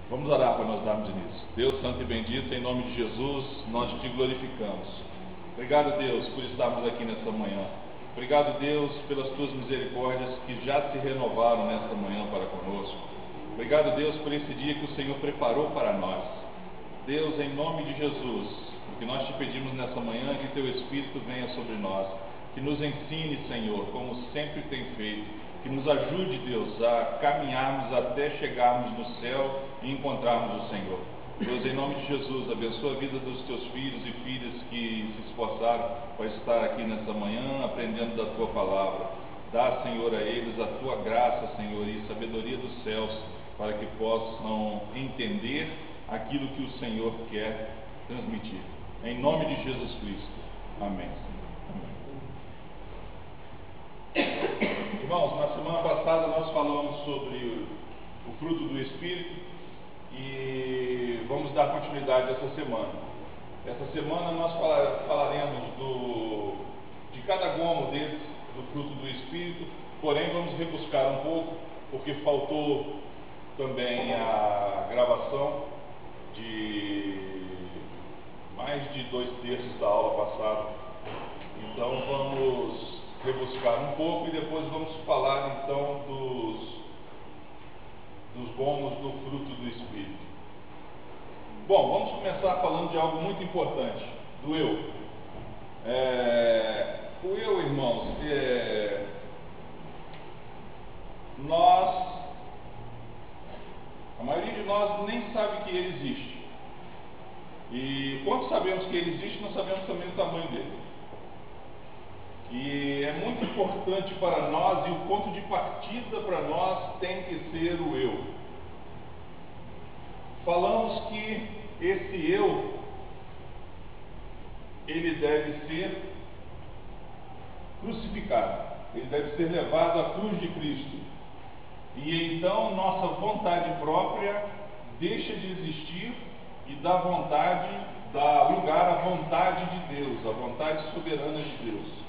Vamos orar para nós darmos início. Deus Santo e Bendito, em nome de Jesus, nós te glorificamos. Obrigado, Deus, por estarmos aqui nesta manhã. Obrigado, Deus, pelas tuas misericórdias que já se renovaram nesta manhã para conosco. Obrigado, Deus, por esse dia que o Senhor preparou para nós. Deus, em nome de Jesus, porque nós te pedimos nessa manhã que teu Espírito venha sobre nós, que nos ensine, Senhor, como sempre tem feito, que nos ajude, Deus, a caminharmos até chegarmos no céu e encontrarmos o Senhor. Deus, em nome de Jesus, abençoa a vida dos teus filhos e filhas que se esforçaram para estar aqui nessa manhã, aprendendo da tua palavra. Dá, Senhor, a eles a tua graça, Senhor, e sabedoria dos céus, para que possam entender aquilo que o Senhor quer transmitir. Em nome de Jesus Cristo. Amém. Irmãos, na semana passada nós falamos sobre o fruto do Espírito e vamos dar continuidade essa semana. Essa semana nós falaremos de cada gomo desse, do fruto do Espírito, porém vamos rebuscar um pouco, porque faltou também a gravação de mais de 2/3 da aula passada. Então vamos rebuscar um pouco e depois vamos falar então dos gomos do fruto do Espírito. Bom, vamos começar falando de algo muito importante, do eu. O eu, irmãos, a maioria de nós nem sabe que ele existe. E quando sabemos que ele existe, não sabemos também o tamanho dele. E é muito importante para nós, e o ponto de partida para nós tem que ser o eu. Falamos que esse eu, ele deve ser crucificado, ele deve ser levado à cruz de Cristo. E então nossa vontade própria deixa de existir e dá lugar à vontade de Deus, à vontade soberana de Deus.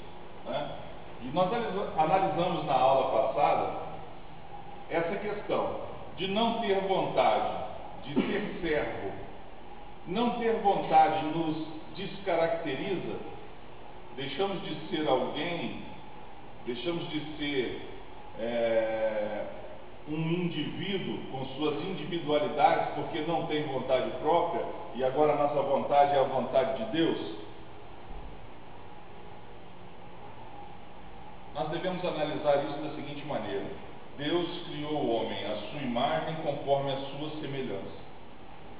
E nós analisamos na aula passada essa questão de não ter vontade, de ser servo. Não ter vontade nos descaracteriza, deixamos de ser alguém, deixamos de ser um indivíduo com suas individualidades porque não tem vontade própria e agora a nossa vontade é a vontade de Deus. Nós devemos analisar isso da seguinte maneira: Deus criou o homem à sua imagem conforme a sua semelhança.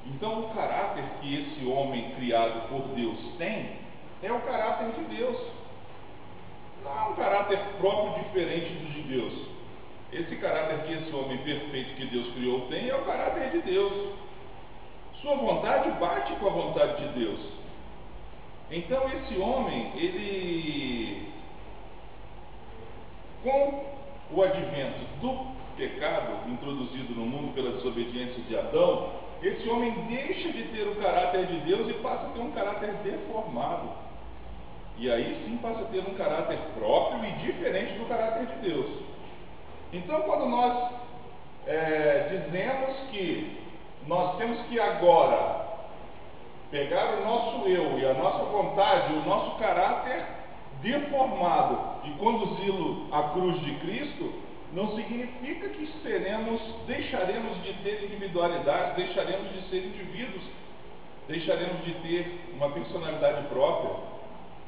Então o caráter que esse homem criado por Deus tem é o caráter de Deus. Não é um caráter próprio diferente do de Deus. Esse caráter que esse homem perfeito que Deus criou tem é o caráter de Deus. Sua vontade bate com a vontade de Deus. Então esse homem, com o advento do pecado introduzido no mundo pela desobediência de Adão, esse homem deixa de ter o caráter de Deus e passa a ter um caráter deformado. E aí sim passa a ter um caráter próprio e diferente do caráter de Deus. Então, quando nós dizemos que nós temos que agora pegar o nosso eu e a nossa vontade, o nosso caráter deformado e conduzi-lo à cruz de Cristo, não significa que deixaremos de ter individualidade, deixaremos de ser indivíduos, deixaremos de ter uma personalidade própria.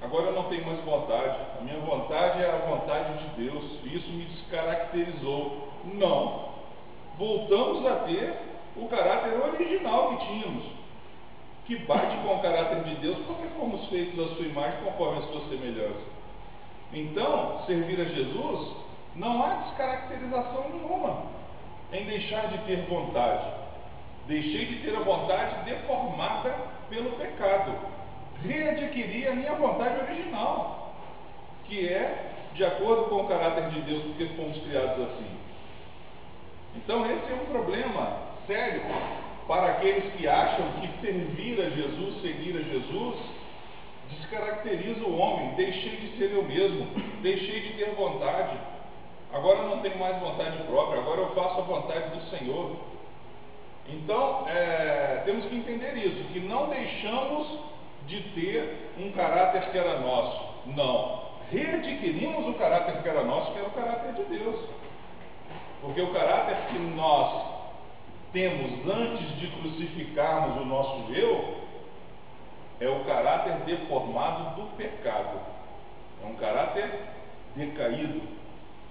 Agora eu não tenho mais vontade, a minha vontade é a vontade de Deus, e isso me descaracterizou. Não, voltamos a ter o caráter original que tínhamos, que bate com o caráter de Deus, porque fomos feitos à sua imagem conforme a sua semelhança. Então, servir a Jesus, não há descaracterização nenhuma em deixar de ter vontade. Deixei de ter a vontade deformada pelo pecado. Readquirir a minha vontade original, que é de acordo com o caráter de Deus, porque fomos criados assim. Então esse é um problema sério para aqueles que acham que servir a Jesus, seguir a Jesus, descaracteriza o homem. Deixei de ser eu mesmo, deixei de ter vontade, agora não tenho mais vontade própria, agora eu faço a vontade do Senhor. Então, temos que entender isso, que não deixamos de ter um caráter que era nosso. Não. Readquirimos o caráter que era nosso, que era o caráter de Deus. Porque o caráter que nós temos antes de crucificarmos o nosso eu é o caráter deformado do pecado. É um caráter decaído.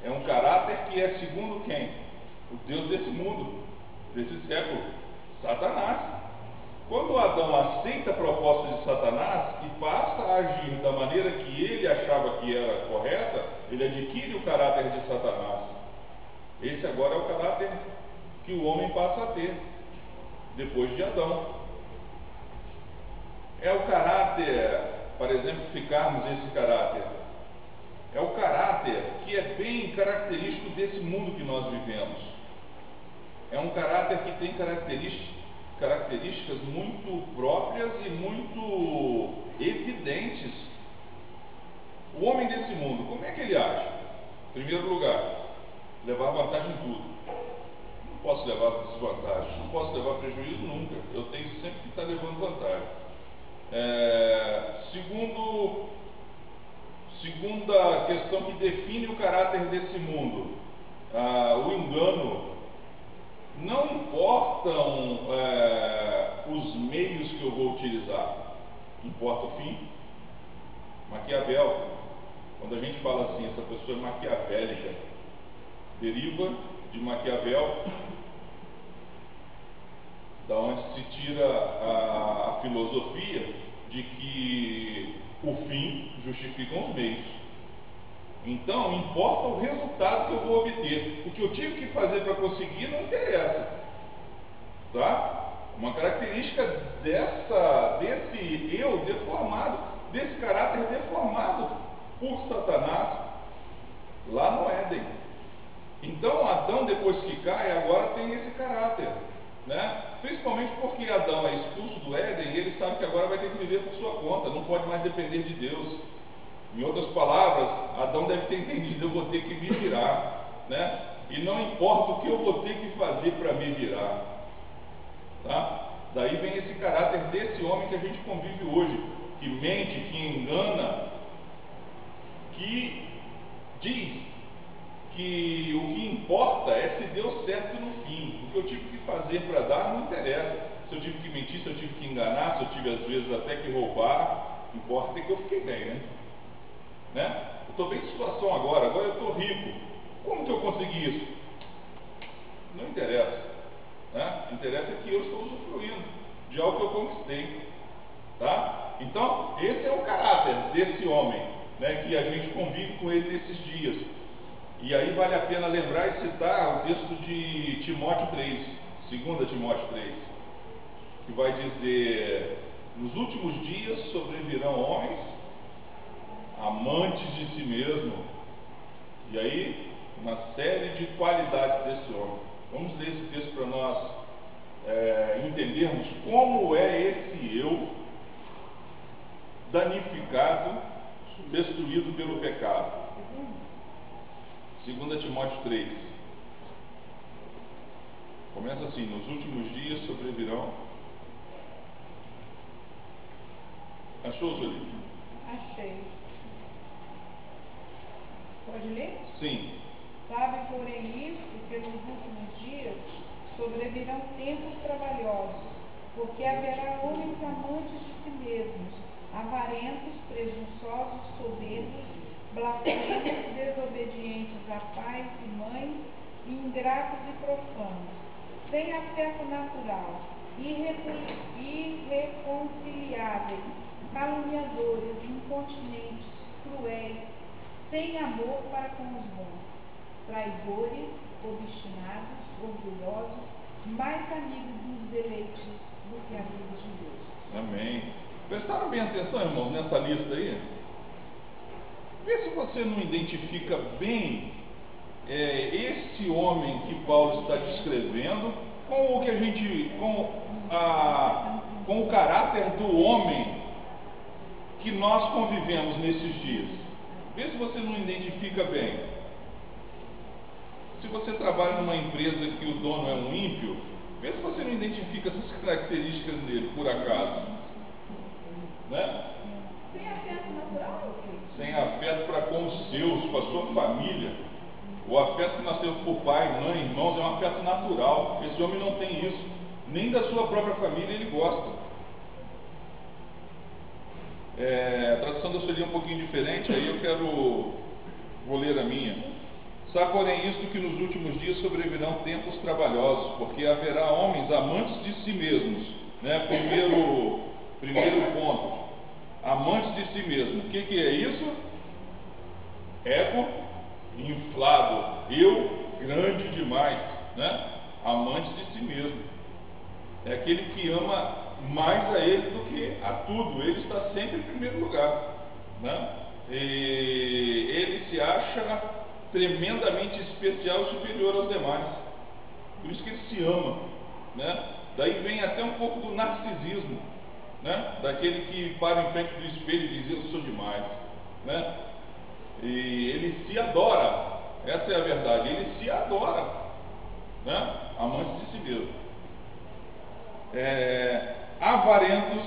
É um caráter que é segundo quem? O Deus desse mundo, desse século, Satanás. Quando Adão aceita a proposta de Satanás e passa a agir da maneira que ele achava que era correta, ele adquire o caráter de Satanás. Esse agora é o caráter que o homem passa a ter, depois de Adão. É o caráter, para exemplificarmos esse caráter, é o caráter que é bem característico desse mundo que nós vivemos. É um caráter que tem características muito próprias e muito evidentes. O homem desse mundo, como é que ele age? Em primeiro lugar, levar vantagem em tudo. Não posso levar desvantagem, não posso levar prejuízo nunca. Eu tenho sempre que estar levando vantagem. Segunda questão que define o caráter desse mundo, o engano. Não importam os meios que eu vou utilizar, importa o fim. Maquiavel, quando a gente fala assim, essa pessoa é maquiavélica, deriva de Maquiavel, da onde se tira a filosofia de que o fim justifica os meios. Então, importa o resultado que eu vou obter. O que eu tive que fazer para conseguir não interessa. Tá? Uma característica desse eu deformado, desse caráter deformado por Satanás, lá no Éden. Então, Adão, depois que cai, agora tem esse caráter. Né? Principalmente porque Adão é expulso do Éden e ele sabe que agora vai ter que viver por sua conta, não pode mais depender de Deus. Em outras palavras, Adão deve ter entendido, eu vou ter que me virar, né? E não importa o que eu vou ter que fazer para me virar, tá? Daí vem esse caráter desse homem que a gente convive hoje, que mente, que engana, que diz que o que importa é se deu certo no fim. O que eu tive que fazer para dar não interessa. Se eu tive que mentir, se eu tive que enganar, se eu tive às vezes até que roubar, importa é que eu fiquei bem, né? Eu estou bem em situação agora eu estou rico. Como que eu consegui isso? Não interessa, né? Interessa que eu estou usufruindo de algo que eu conquistei, tá? Então, esse é o caráter desse homem, né, que a gente convive com ele nesses dias. E aí vale a pena lembrar e citar o texto de Timóteo 3, 2 Timóteo 3, que vai dizer: nos últimos dias sobrevirão homens amantes de si mesmo. E aí, uma série de qualidades desse homem. Vamos ler esse texto para nós entendermos como é esse eu danificado, destruído pelo pecado. 2 Timóteo 3. Começa assim: nos últimos dias sobrevirão. Achou, Zoli? Achei. Pode ler? Sim. Sabe, porém, isso, que nos últimos dias sobrevirão tempos trabalhosos, porque haverá homens amantes de si mesmos, avarentos, presunçosos, soberbos, blasfemos, desobedientes a pais e mães, ingratos e profanos, sem afeto natural, irreconciliáveis, caluniadores, incontinentes, cruéis, sem amor para com os bons, traidores, obstinados, orgulhosos, mais amigos dos deleites do que amigos de Deus. Amém. Prestaram bem atenção, irmãos, nessa lista aí? Vê se você não identifica bem esse homem que Paulo está descrevendo com o que a gente, com o caráter do homem que nós convivemos nesses dias. Vê se você não identifica bem. Se você trabalha numa empresa que o dono é um ímpio, Vê se você não identifica essas características nele, por acaso. Né? Sem afeto natural? Sem afeto para com os seus, com a sua família. O afeto que nós temos por pai, mãe, irmãos, é um afeto natural. Esse homem não tem isso. Nem da sua própria família ele gosta. A tradução da sua é um pouquinho diferente, aí vou ler a minha. Sabe, porém, isto que nos últimos dias sobrevirão tempos trabalhosos, porque haverá homens amantes de si mesmos, né? Primeiro ponto, amantes de si mesmo. O que é isso? Ego inflado, eu grande demais, né? Amante de si mesmo. É aquele que ama mais a ele do que a tudo. Ele está sempre em primeiro lugar, né? E ele se acha tremendamente especial e superior aos demais. Por isso que ele se ama, né? Daí vem até um pouco do narcisismo, né? Daquele que para em frente do espelho e diz: eu sou demais, né? E ele se adora. Essa é a verdade. Ele se adora, né? Amante de si mesmo. Avarentos,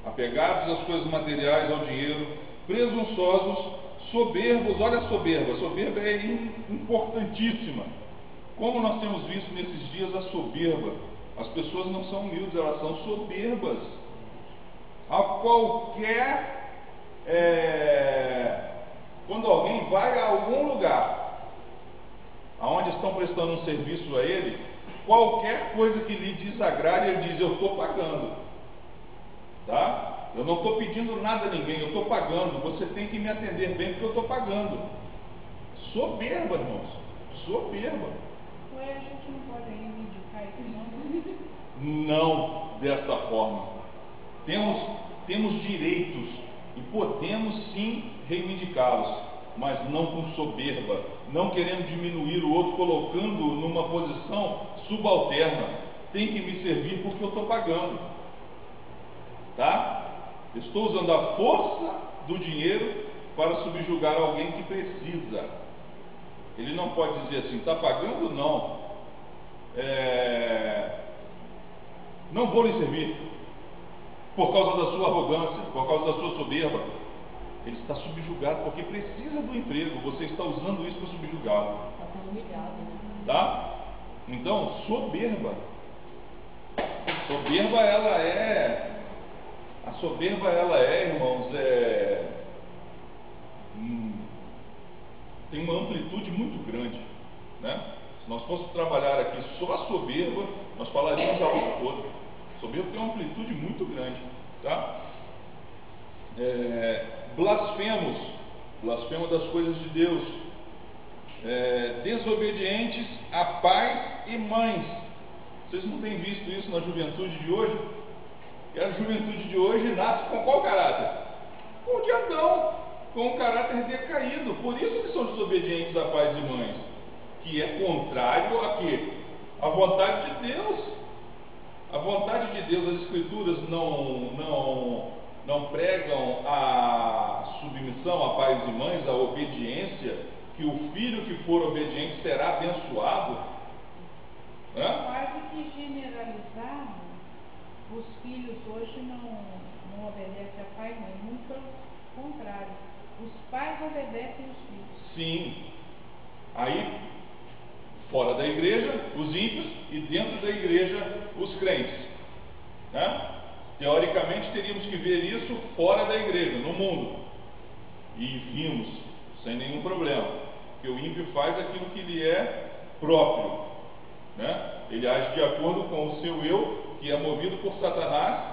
apegados às coisas materiais, ao dinheiro, presunçosos, soberbos. Olha a soberba. A soberba é importantíssima. Como nós temos visto nesses dias a soberba, as pessoas não são humildes, elas são soberbas. A qualquer quando alguém vai a algum lugar aonde estão prestando um serviço a ele, qualquer coisa que lhe desagrade, ele diz: eu estou pagando, tá? Eu não estou pedindo nada a ninguém, eu estou pagando, você tem que me atender bem porque eu estou pagando. Soberba, irmãos, soberba. Ué, a gente não pode reivindicar isso, não? Não desta forma. Temos direitos e podemos sim reivindicá-los, mas não com soberba, não querendo diminuir o outro, colocando numa posição subalterna. Tem que me servir porque eu estou pagando, tá? Estou usando a força do dinheiro para subjugar alguém que precisa. Ele não pode dizer assim: está pagando? Não, não vou lhe servir por causa da sua arrogância, por causa da sua soberba. Ele está subjugado porque precisa do emprego. Você está usando isso para subjugá-lo. Está sendo humilhado, né? Tá? Então, soberba. Soberba ela é. A soberba ela é, irmãos, tem uma amplitude muito grande, né? Se nós fôssemos trabalhar aqui só a soberba, nós falaríamos a aula toda. Soberba tem uma amplitude muito grande, tá? Blasfemo das coisas de Deus, desobedientes a pais e mães. Vocês não têm visto isso na juventude de hoje? E a juventude de hoje nasce com qual caráter? Com o de Adão, com um caráter decaído. Por isso que são desobedientes a pais e mães, que é contrário a quê? A vontade de Deus. A vontade de Deus, as Escrituras não pregam a submissão a pais e mães, a obediência, que o filho que for obediente será abençoado. Quase que generalizado, os filhos hoje não obedecem a pai e mãe, muito pelo contrário, os pais obedecem os filhos. Sim. Aí, fora da igreja, os ímpios, e dentro da igreja, os crentes, né? Teoricamente teríamos que ver isso fora da igreja, no mundo, e vimos sem nenhum problema, que o ímpio faz aquilo que lhe é próprio, né? Ele age de acordo com o seu eu, que é movido por Satanás,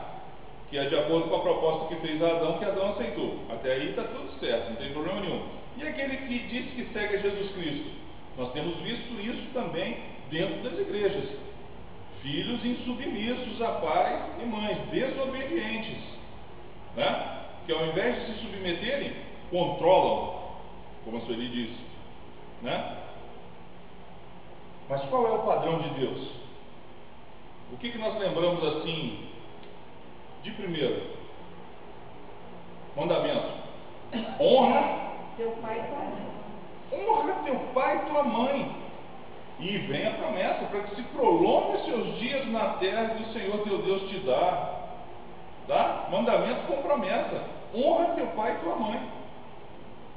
que é de acordo com a proposta que fez a Adão, que Adão aceitou. Até aí está tudo certo, não tem problema nenhum. E aquele que diz que segue a Jesus Cristo? Nós temos visto isso também dentro das igrejas. Filhos insubmissos a pais e mães, desobedientes, né? Que ao invés de se submeterem, controlam, como a Sueli disse, né? Mas qual é o padrão de Deus? O que nós lembramos assim de primeiro? Mandamento: honra Teu pai e tua mãe. honra teu pai e tua mãe. E vem a promessa para que se prolongue os seus dias na terra que o Senhor teu Deus te dá. Tá? Mandamento com promessa. Honra teu pai e tua mãe.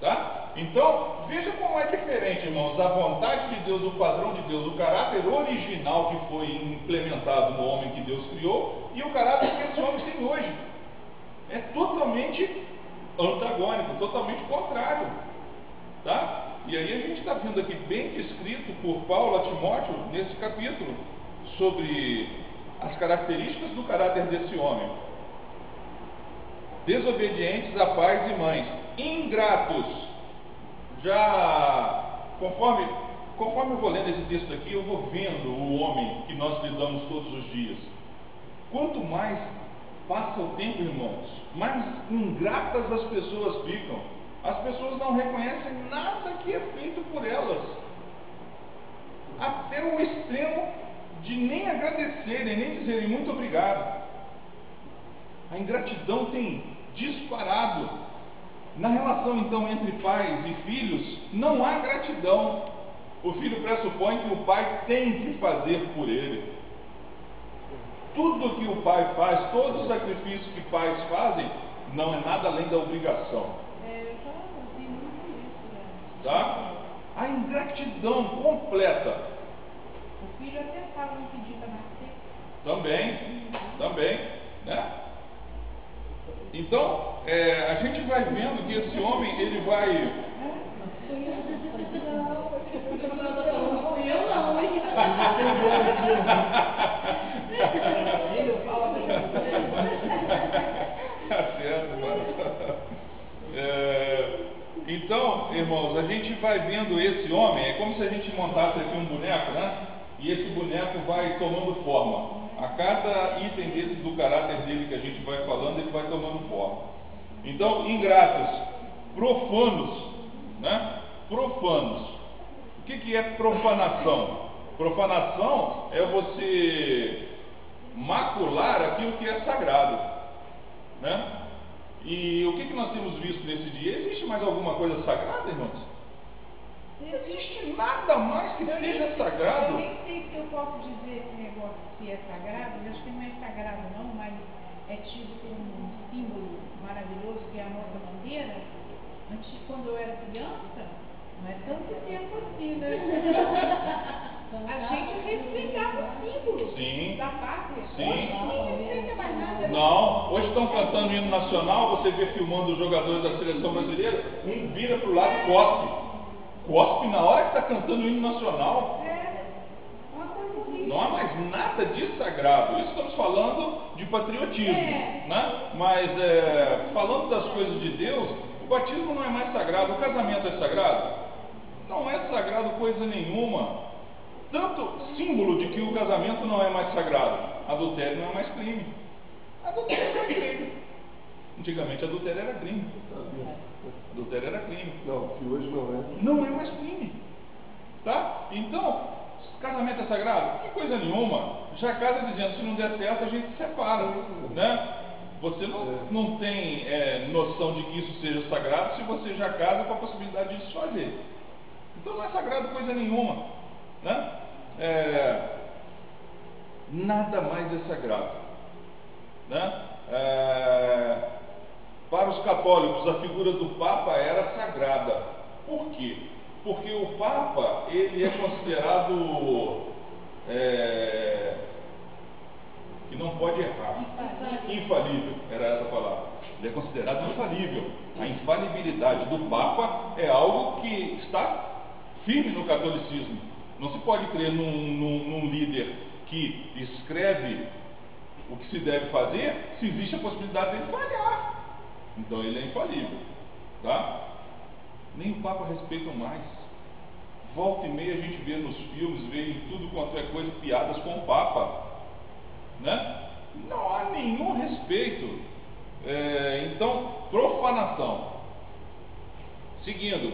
Tá? Então, veja como é diferente, irmãos, a vontade de Deus, o padrão de Deus, o caráter original que foi implementado no homem que Deus criou e o caráter que esse homem tem hoje. É totalmente antagônico, totalmente contrário. Tá? E aí a gente está vendo aqui bem descrito por Paulo a Timóteo, nesse capítulo, sobre as características do caráter desse homem. Desobedientes a pais e mães, ingratos. Já, conforme eu vou lendo esse texto aqui, eu vou vendo o homem que nós lidamos todos os dias. Quanto mais passa o tempo, irmãos, mais ingratas as pessoas ficam. As pessoas não reconhecem nada que é feito por elas, até o extremo de nem agradecerem, nem dizerem muito obrigado. A ingratidão tem disparado. Na relação então entre pais e filhos, não há gratidão. O filho pressupõe que o pai tem que fazer por ele. Tudo que o pai faz, todos os sacrifícios que pais fazem, não é nada além da obrigação. Eu já ouvi muito isso, né? Tá? A ingratidão completa. O filho até fala um pedido para nascer. Também, né? Então, a gente vai vendo que esse homem, ele vai... Tá certo, então, irmãos, a gente vai vendo esse homem, é como se a gente montasse aqui um boneco, né? E esse boneco vai tomando forma. A cada item desse, do caráter dele que a gente vai falando, ele vai tomando forma. Então, ingratos, profanos, né? Profanos. O que é profanação? Profanação é você macular aquilo que é sagrado, né? E o que nós temos visto nesse dia? Existe mais alguma coisa sagrada, irmãos? Não existe nada mais que seja sagrado. Eu nem sei se eu posso dizer esse negócio que é sagrado, eu acho que não é sagrado não, mas é tido como um símbolo maravilhoso que é a nossa bandeira. Antes, quando eu era criança, não é tanto tempo assim, né? A gente respeitava o símbolo da pátria. Sim. Hoje ninguém respeita mais nada. Não, hoje estão cantando o hino nacional, você vê filmando os jogadores da seleção brasileira, um vira para o lado e cospe. Cospe na hora que está cantando o hino nacional. Não há mais nada de sagrado. Isso estamos falando de patriotismo, né? Mas falando das coisas de Deus, o batismo não é mais sagrado. O casamento é sagrado? Não é sagrado coisa nenhuma. Tanto símbolo de que o casamento não é mais sagrado. Adultério não é mais crime. Adultério não é crime. Antigamente adultério era crime. Adultério era crime. Não, que hoje não é. Não é mais crime. Tá? Então, casamento é sagrado? Que coisa nenhuma. Já casa dizendo, se não der certo, a gente se separa. Né? Você não tem noção de que isso seja sagrado se você já casa com a possibilidade de desfazer. Então não é sagrado coisa nenhuma. Né? Nada mais é sagrado. Né? Para os católicos, a figura do Papa era sagrada. Por quê? Porque o Papa, ele é considerado que não pode errar. Infalível, era essa a palavra. Ele é considerado infalível. A infalibilidade do Papa é algo que está firme no catolicismo. Não se pode crer num líder que escreve o que se deve fazer se existe a possibilidade de ele falhar. Então ele é infalível, tá? Nem o Papa respeitam mais. Volta e meia a gente vê nos filmes, vê em tudo quanto é coisa, piadas com o Papa, né? Não há nenhum respeito. Então, profanação. Seguindo,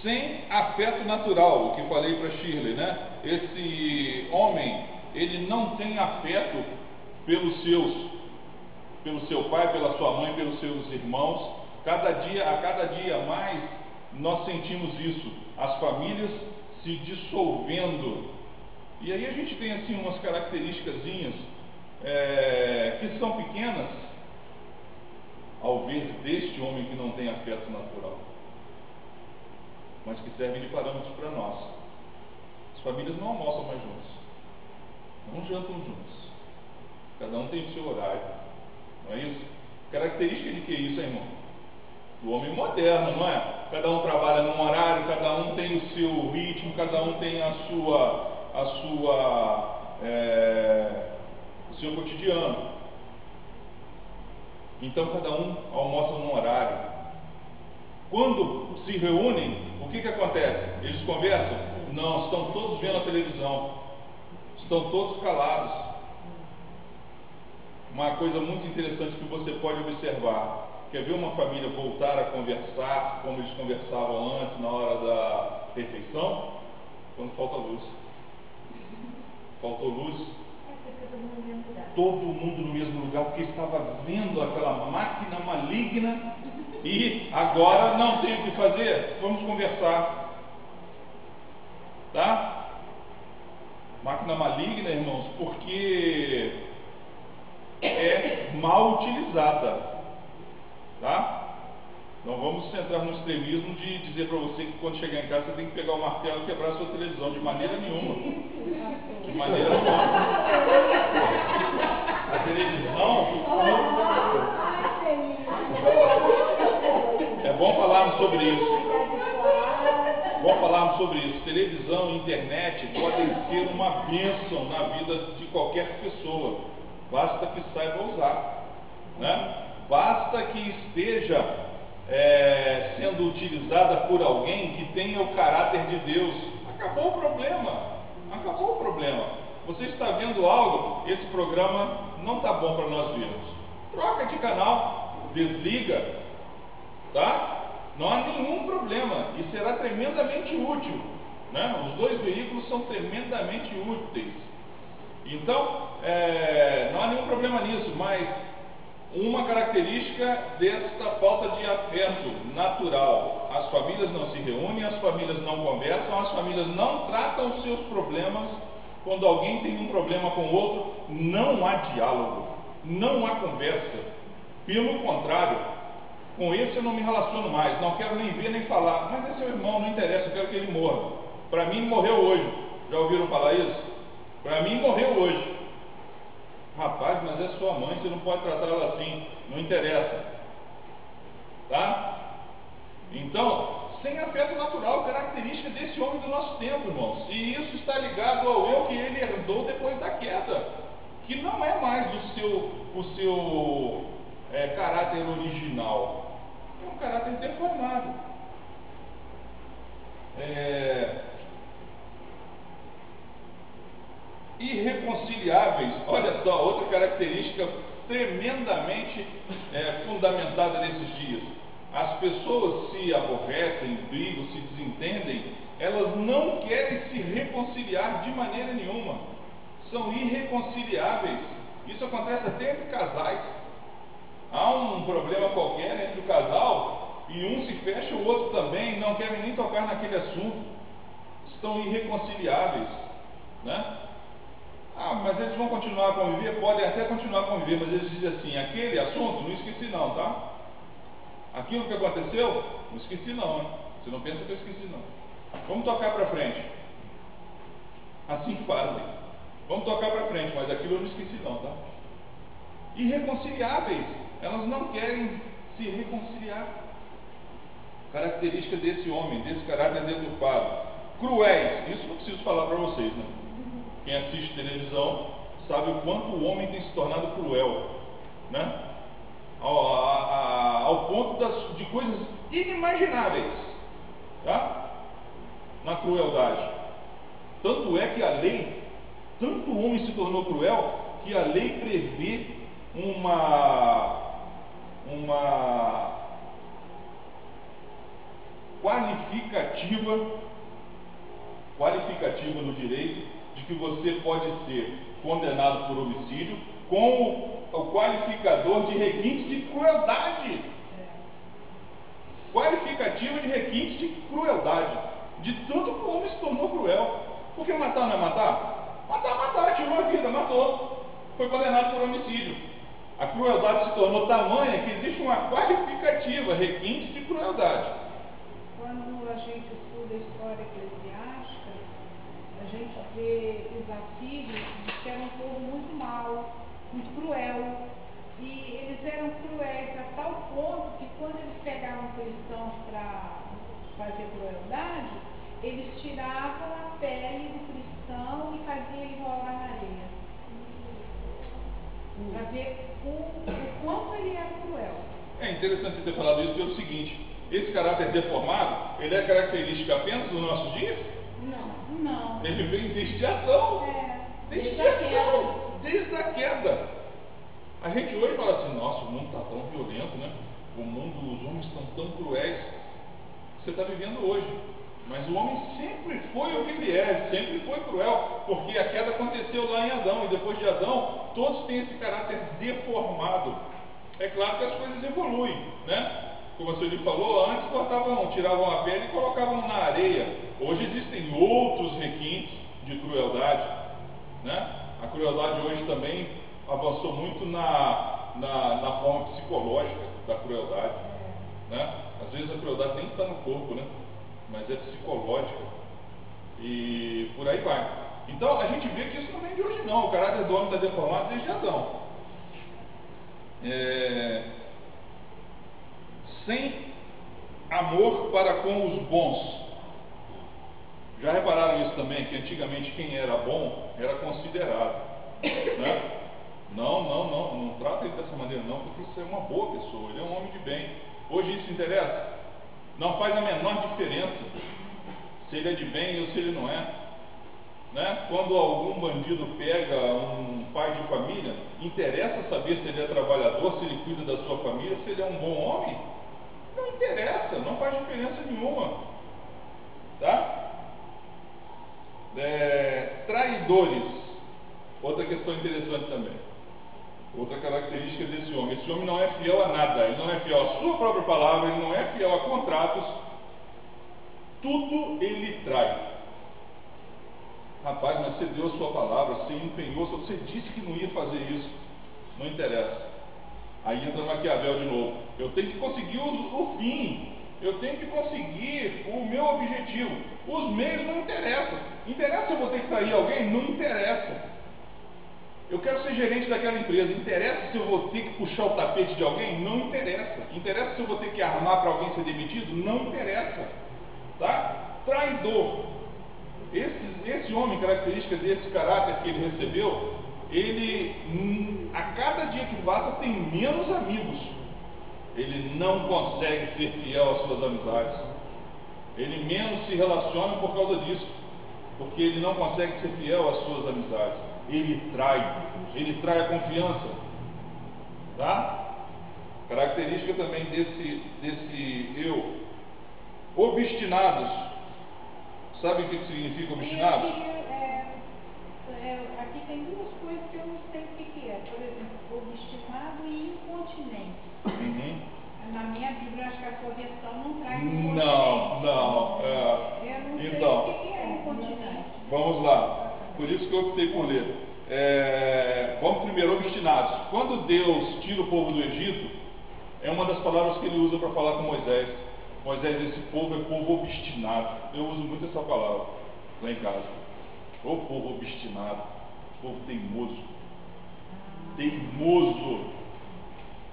sem afeto natural, o que falei para Shirley, né? Esse homem, ele não tem afeto pelo seu pai, pela sua mãe, pelos seus irmãos. A cada dia mais nós sentimos isso. As famílias se dissolvendo. E aí a gente tem assim umas características que são pequenas ao ver deste homem que não tem afeto natural, mas que servem de parâmetros para nós. As famílias não almoçam mais juntos, não jantam juntos, cada um tem o seu horário, não é isso? Característica de que isso, irmão? Do homem moderno, não é? Cada um trabalha num horário, cada um tem o seu ritmo, cada um tem o seu cotidiano. Então cada um almoça num horário. Quando se reúnem, o que acontece? Eles conversam? Não, estão todos vendo a televisão, estão todos calados. Uma coisa muito interessante que você pode observar: quer ver uma família voltar a conversar como eles conversavam antes, na hora da refeição? Quando falta luz. Faltou luz, todo mundo no mesmo lugar, porque estava vendo aquela máquina maligna e agora não tem o que fazer, vamos conversar, tá? Máquina maligna, irmãos, porque é mal utilizada, tá? Não vamos entrar no extremismo de dizer para você que quando chegar em casa você tem que pegar o martelo e quebrar a sua televisão, de maneira nenhuma. De maneira nenhuma. A televisão, é bom falarmos sobre isso. Bom falarmos sobre isso. Televisão e internet podem ser uma bênção na vida de qualquer pessoa. Basta que saiba usar, né? Basta que esteja sendo utilizada por alguém que tenha o caráter de Deus. Acabou o problema. Acabou o problema. Você está vendo algo, esse programa não está bom para nós vermos. Troca de canal, desliga, tá? Não há nenhum problema e será tremendamente útil, né? Os dois veículos são tremendamente úteis. Então, não há nenhum problema nisso, mas uma característica desta falta de afeto natural: as famílias não se reúnem, as famílias não conversam, as famílias não tratam os seus problemas. Quando alguém tem um problema com o outro, não há diálogo, não há conversa. Pelo contrário, com esse eu não me relaciono mais, não quero nem ver nem falar. Mas é seu irmão, não interessa, eu quero que ele morra. Para mim morreu hoje. Já ouviram falar isso? Para mim morreu hoje. Rapaz, mas é sua mãe, você não pode tratar ela assim, não interessa, tá? Então, sem afeto natural, característica desse homem do nosso tempo, irmãos, e isso está ligado ao eu que ele herdou depois da queda, que não é mais o seu caráter original, é um caráter deformado. Irreconciliáveis. Olha só, outra característica tremendamente fundamentada nesses dias. As pessoas se aborrecem, brigam, se desentendem, elas não querem se reconciliar de maneira nenhuma. São irreconciliáveis. Isso acontece até entre casais. Há um problema qualquer entre o casal e um se fecha, o outro também, não querem nem tocar naquele assunto. Estão irreconciliáveis, né? Mas eles vão continuar a conviver? Podem até continuar a conviver, mas eles dizem assim: aquele assunto, não esqueci não, tá? Aquilo que aconteceu, não esqueci não, hein? Você não pensa que eu esqueci não. Vamos tocar para frente. Assim fazem. Vamos tocar para frente, mas aquilo eu não esqueci não, tá? Irreconciliáveis. Elas não querem se reconciliar. Característica desse homem, desse caráter deturpado. Cruéis. Isso não preciso falar para vocês, né? Quem assiste televisão sabe o quanto o homem tem se tornado cruel, né? Ao ponto de coisas inimagináveis, tá? Na crueldade. Tanto é que a lei, tanto o homem se tornou cruel, que a lei prevê uma qualificativa no direito de que você pode ser condenado por homicídio com o qualificador de requinte de crueldade. Qualificativa de requinte de crueldade. de tanto que o homem se tornou cruel. Porque matar não é matar? Matar, tirou a vida, matou. Foi condenado por homicídio. A crueldade se tornou tamanha que existe uma qualificativa, requinte de crueldade. Quando a gente estuda a história eclesiástica, a gente vê os assírios que eram um povo muito mau, muito cruel. E eles eram cruéis a tal ponto que quando eles pegavam cristãos para fazer crueldade, eles tiravam a pele do cristão e faziam ele rolar na areia. Para ver o quanto ele era cruel. É interessante ter falado isso pelo seguinte: esse caráter deformado, ele é característica apenas dos nossos dias? Não. Ele vem desde Adão. Desde Adão, desde a queda. A gente hoje fala assim: nossa, o mundo está tão violento, né? O mundo, os homens estão tão cruéis. Você está vivendo hoje. Mas o homem sempre foi o que ele é, sempre foi cruel, porque a queda aconteceu lá em Adão, e depois de Adão, todos têm esse caráter deformado. É claro que as coisas evoluem, né? Como a senhora falou, antes tiravam a pele e colocavam na areia. Hoje existem outros requintes de crueldade, né? A crueldade hoje também avançou muito na forma psicológica da crueldade, né? Às vezes a crueldade nem está no corpo, né? Mas é psicológica, e por aí vai. Então a gente vê que isso não vem de hoje não. O caráter do homem está deformado desde Adão. Sem amor para com os bons. Já repararam isso também, que antigamente quem era bom era considerado, né? Não trata ele dessa maneira não, porque isso é uma boa pessoa, ele é um homem de bem. Hoje isso interessa? Não faz a menor diferença se ele é de bem ou se ele não é, né? Quando algum bandido pega um pai de família, interessa saber se ele é trabalhador, se ele cuida da sua família, se ele é um bom homem? Não interessa, não faz diferença nenhuma, tá? Traidores, outra questão interessante também. Outra característica desse homem: esse homem não é fiel a nada, ele não é fiel à sua própria palavra, ele não é fiel a contratos, tudo ele trai. Rapaz, mas você deu a sua palavra, você empenhou, você disse que não ia fazer isso, não interessa. Aí entra Maquiavel de novo: eu tenho que conseguir o fim, eu tenho que conseguir o meu objetivo, os meios não interessam. Interessa se eu vou ter que trair alguém? Não interessa. Eu quero ser gerente daquela empresa. Interessa se eu vou ter que puxar o tapete de alguém? Não interessa. Interessa se eu vou ter que armar para alguém ser demitido? Não interessa. Tá? Traidor. Esse homem, característica desse caráter que ele recebeu, ele, a cada dia que passa, tem menos amigos. Ele não consegue ser fiel às suas amizades. Ele menos se relaciona por causa disso, porque ele não consegue ser fiel às suas amizades. Ele trai a confiança, tá? Característica também desse eu. Obstinados. Sabe o que significa obstinados? Aqui tem duas coisas que eu não sei o que é. Por exemplo, obstinado e incontinente. Uhum. Na minha Bíblia, acho que a sua versão não traz incontinente. Não. Eu não sei Então, o que é incontinente. Vamos lá. Por isso que eu optei por ler. Vamos primeiro, obstinados. Quando Deus tira o povo do Egito, é uma das palavras que ele usa para falar com Moisés. Moisés, esse povo é povo obstinado. Eu uso muito essa palavra lá em casa. O povo obstinado, povo teimoso.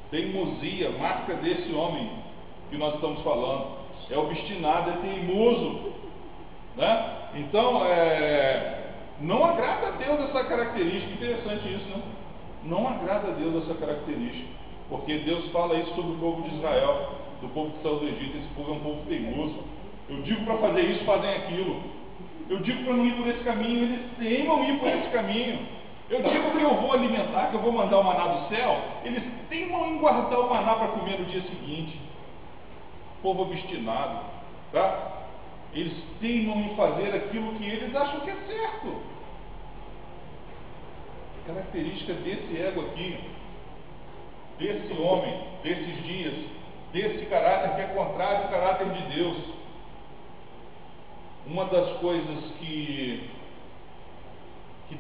Teimosia, marca desse homem que nós estamos falando. É obstinado, é teimoso, né? Então, não agrada a Deus essa característica. Interessante isso, né? Não agrada a Deus essa característica, porque Deus fala isso sobre o povo de Israel, do povo que saiu do Egito. Esse povo é um povo teimoso. Eu digo para fazer isso, fazem aquilo. Eu digo para não ir por esse caminho, eles teimam ir por esse caminho. Eu digo que eu vou alimentar, que eu vou mandar o maná do céu, eles teimam em guardar o maná para comer no dia seguinte. Povo obstinado, tá? Eles teimam em fazer aquilo que eles acham que é certo. Característica desse ego aqui, desse homem, desses dias, desse caráter que é contrário ao caráter de Deus. uma das coisas que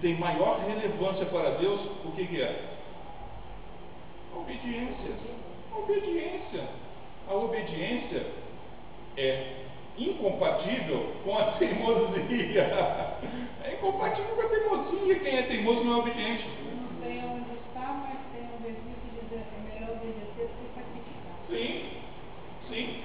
tem maior relevância para Deus, o que é? A obediência. A obediência. A obediência é incompatível com a teimosia. É incompatível com a teimosia. Quem é teimoso não é obediente. Não sei onde está, mas tem um versículo que diz: é melhor obedecer do que sacrificar. Sim, sim.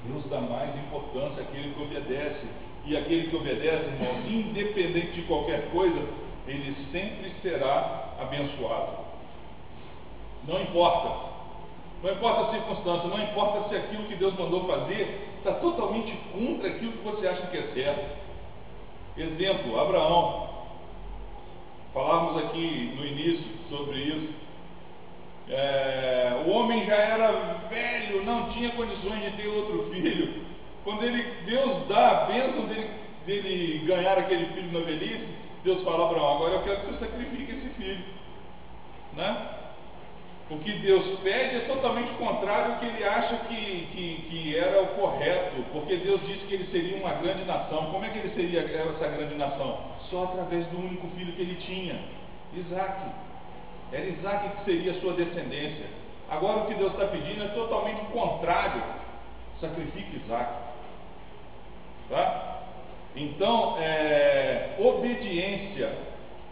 Deus dá mais importância àquele que obedece. E aquele que obedece, irmãos, independente de qualquer coisa, ele sempre será abençoado. Não importa. Não importa a circunstância, não importa se aquilo que Deus mandou fazer está totalmente contra aquilo que você acha que é certo. Exemplo, Abraão. Falávamos aqui no início sobre isso. O homem já era velho, não tinha condições de ter outro filho. Quando Deus dá a bênção dele ganhar aquele filho na velhice, Deus fala: Abraão, agora eu quero que você sacrifique esse filho, né? O que Deus pede é totalmente contrário ao que ele acha que era o correto, porque Deus disse que ele seria uma grande nação. Como é que ele seria essa grande nação? Só através do único filho que ele tinha, Isaac. Era Isaac que seria a sua descendência. Agora o que Deus está pedindo é totalmente contrário. Sacrifique Isaac. Tá? Então, obediência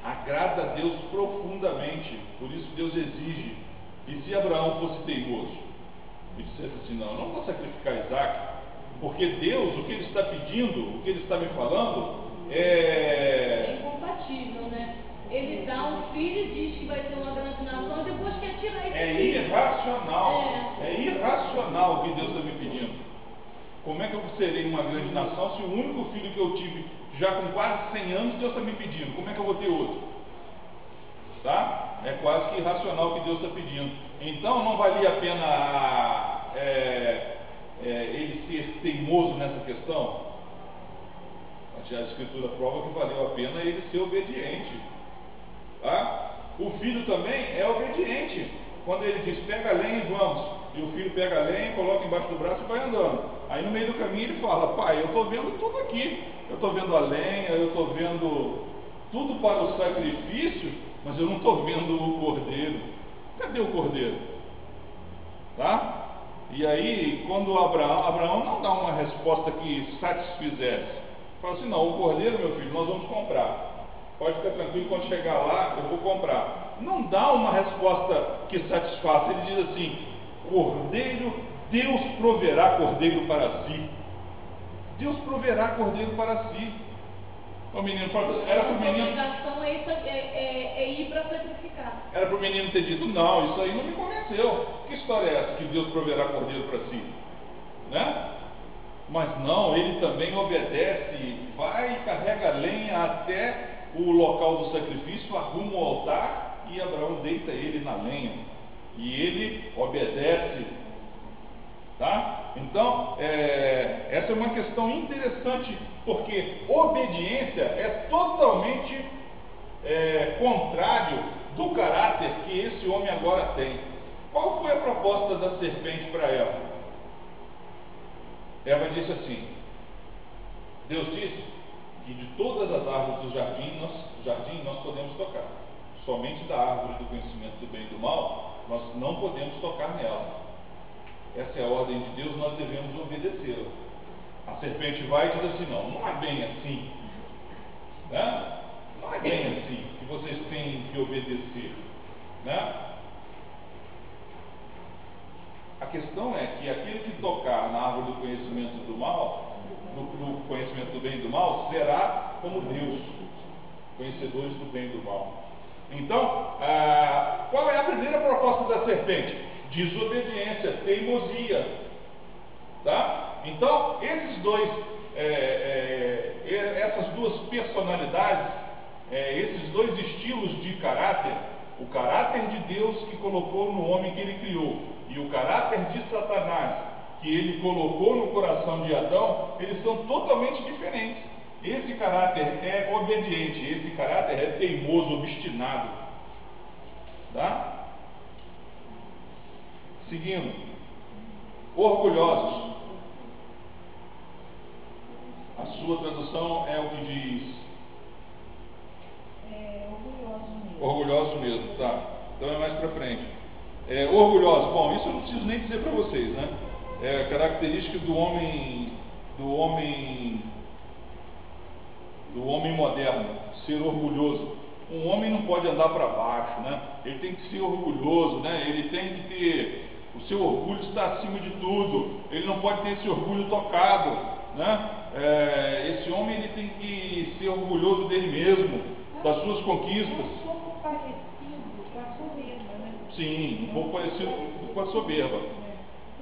agrada a Deus profundamente. Por isso Deus exige. E se Abraão fosse teimoso e dissesse assim: não, eu não vou sacrificar Isaac, porque Deus, o que ele está pedindo, o que ele está me falando é incompatível, né? Ele dá um filho e diz que vai ter uma grande nação e depois quer tirar esse filho. Irracional. É irracional o que Deus está me pedindo. Como é que eu serei uma grande nação se o único filho que eu tive já com quase 100 anos Deus está me pedindo? Como é que eu vou ter outro? Tá? É quase que irracional o que Deus está pedindo. Então não valia a pena ele ser teimoso nessa questão? A Escritura prova que valeu a pena ele ser obediente. Tá? O filho também é obediente. Quando ele diz: pega a lenha e vamos, e o filho pega a lenha, coloca embaixo do braço e vai andando. Aí no meio do caminho ele fala: pai, eu estou vendo tudo aqui, eu estou vendo a lenha, eu estou vendo tudo para o sacrifício, mas eu não estou vendo o cordeiro. Cadê o cordeiro? Tá? E aí, quando Abraão não dá uma resposta que satisfizesse, fala assim: não, o cordeiro, meu filho, nós vamos comprar. Pode ficar tranquilo, quando chegar lá eu vou comprar. Não dá uma resposta que satisfaça. Ele diz assim: cordeiro, Deus proverá cordeiro para si. Deus proverá cordeiro para si. O menino falou, era para o menino. A obrigação é ir para sacrificar. Era para o menino ter dito: não, isso aí não me convenceu. Que história é essa que Deus proverá cordeiro para si? Né? Mas não, ele também obedece, vai e carrega a lenha até o local do sacrifício, arruma o altar e Abraão deita ele na lenha. E ele obedece. Tá? Então, essa é uma questão interessante, porque obediência é totalmente contrário do caráter que esse homem agora tem. Qual foi a proposta da serpente para Eva? Eva disse assim: Deus disse que de todas as árvores do jardim nós podemos tocar, somente da árvore do conhecimento do bem e do mal nós não podemos tocar nela. Essa é a ordem de Deus, nós devemos obedecê-la. A serpente vai e diz assim: não é bem assim, né? Não é bem assim que vocês têm que obedecer, né? A questão é que aquele que tocar na árvore do conhecimento do mal, do conhecimento do bem e do mal, será como Deus, conhecedores do bem e do mal. Então, qual é a primeira proposta da serpente? Desobediência, teimosia. Tá? Então, essas duas personalidades, esses dois estilos de caráter, o caráter de Deus que colocou no homem que ele criou, e o caráter de Satanás que ele colocou no coração de Adão, eles são totalmente diferentes. Esse caráter é obediente, esse caráter é teimoso, obstinado. Tá? Seguindo, orgulhosos. sua tradução é o que diz? Orgulhoso mesmo. Orgulhoso mesmo, tá. Então é mais para frente. Orgulhoso, bom, isso eu não preciso nem dizer para vocês, né? É a característica do homem moderno, ser orgulhoso. Um homem não pode andar para baixo, né? Ele tem que ser orgulhoso, né? Ele tem que ter, o seu orgulho está acima de tudo. Ele não pode ter esse orgulho tocado, né? Esse homem ele tem que ser orgulhoso dele mesmo, das suas conquistas. Um pouco parecido com a soberba, né? Sim, um pouco parecido com a soberba.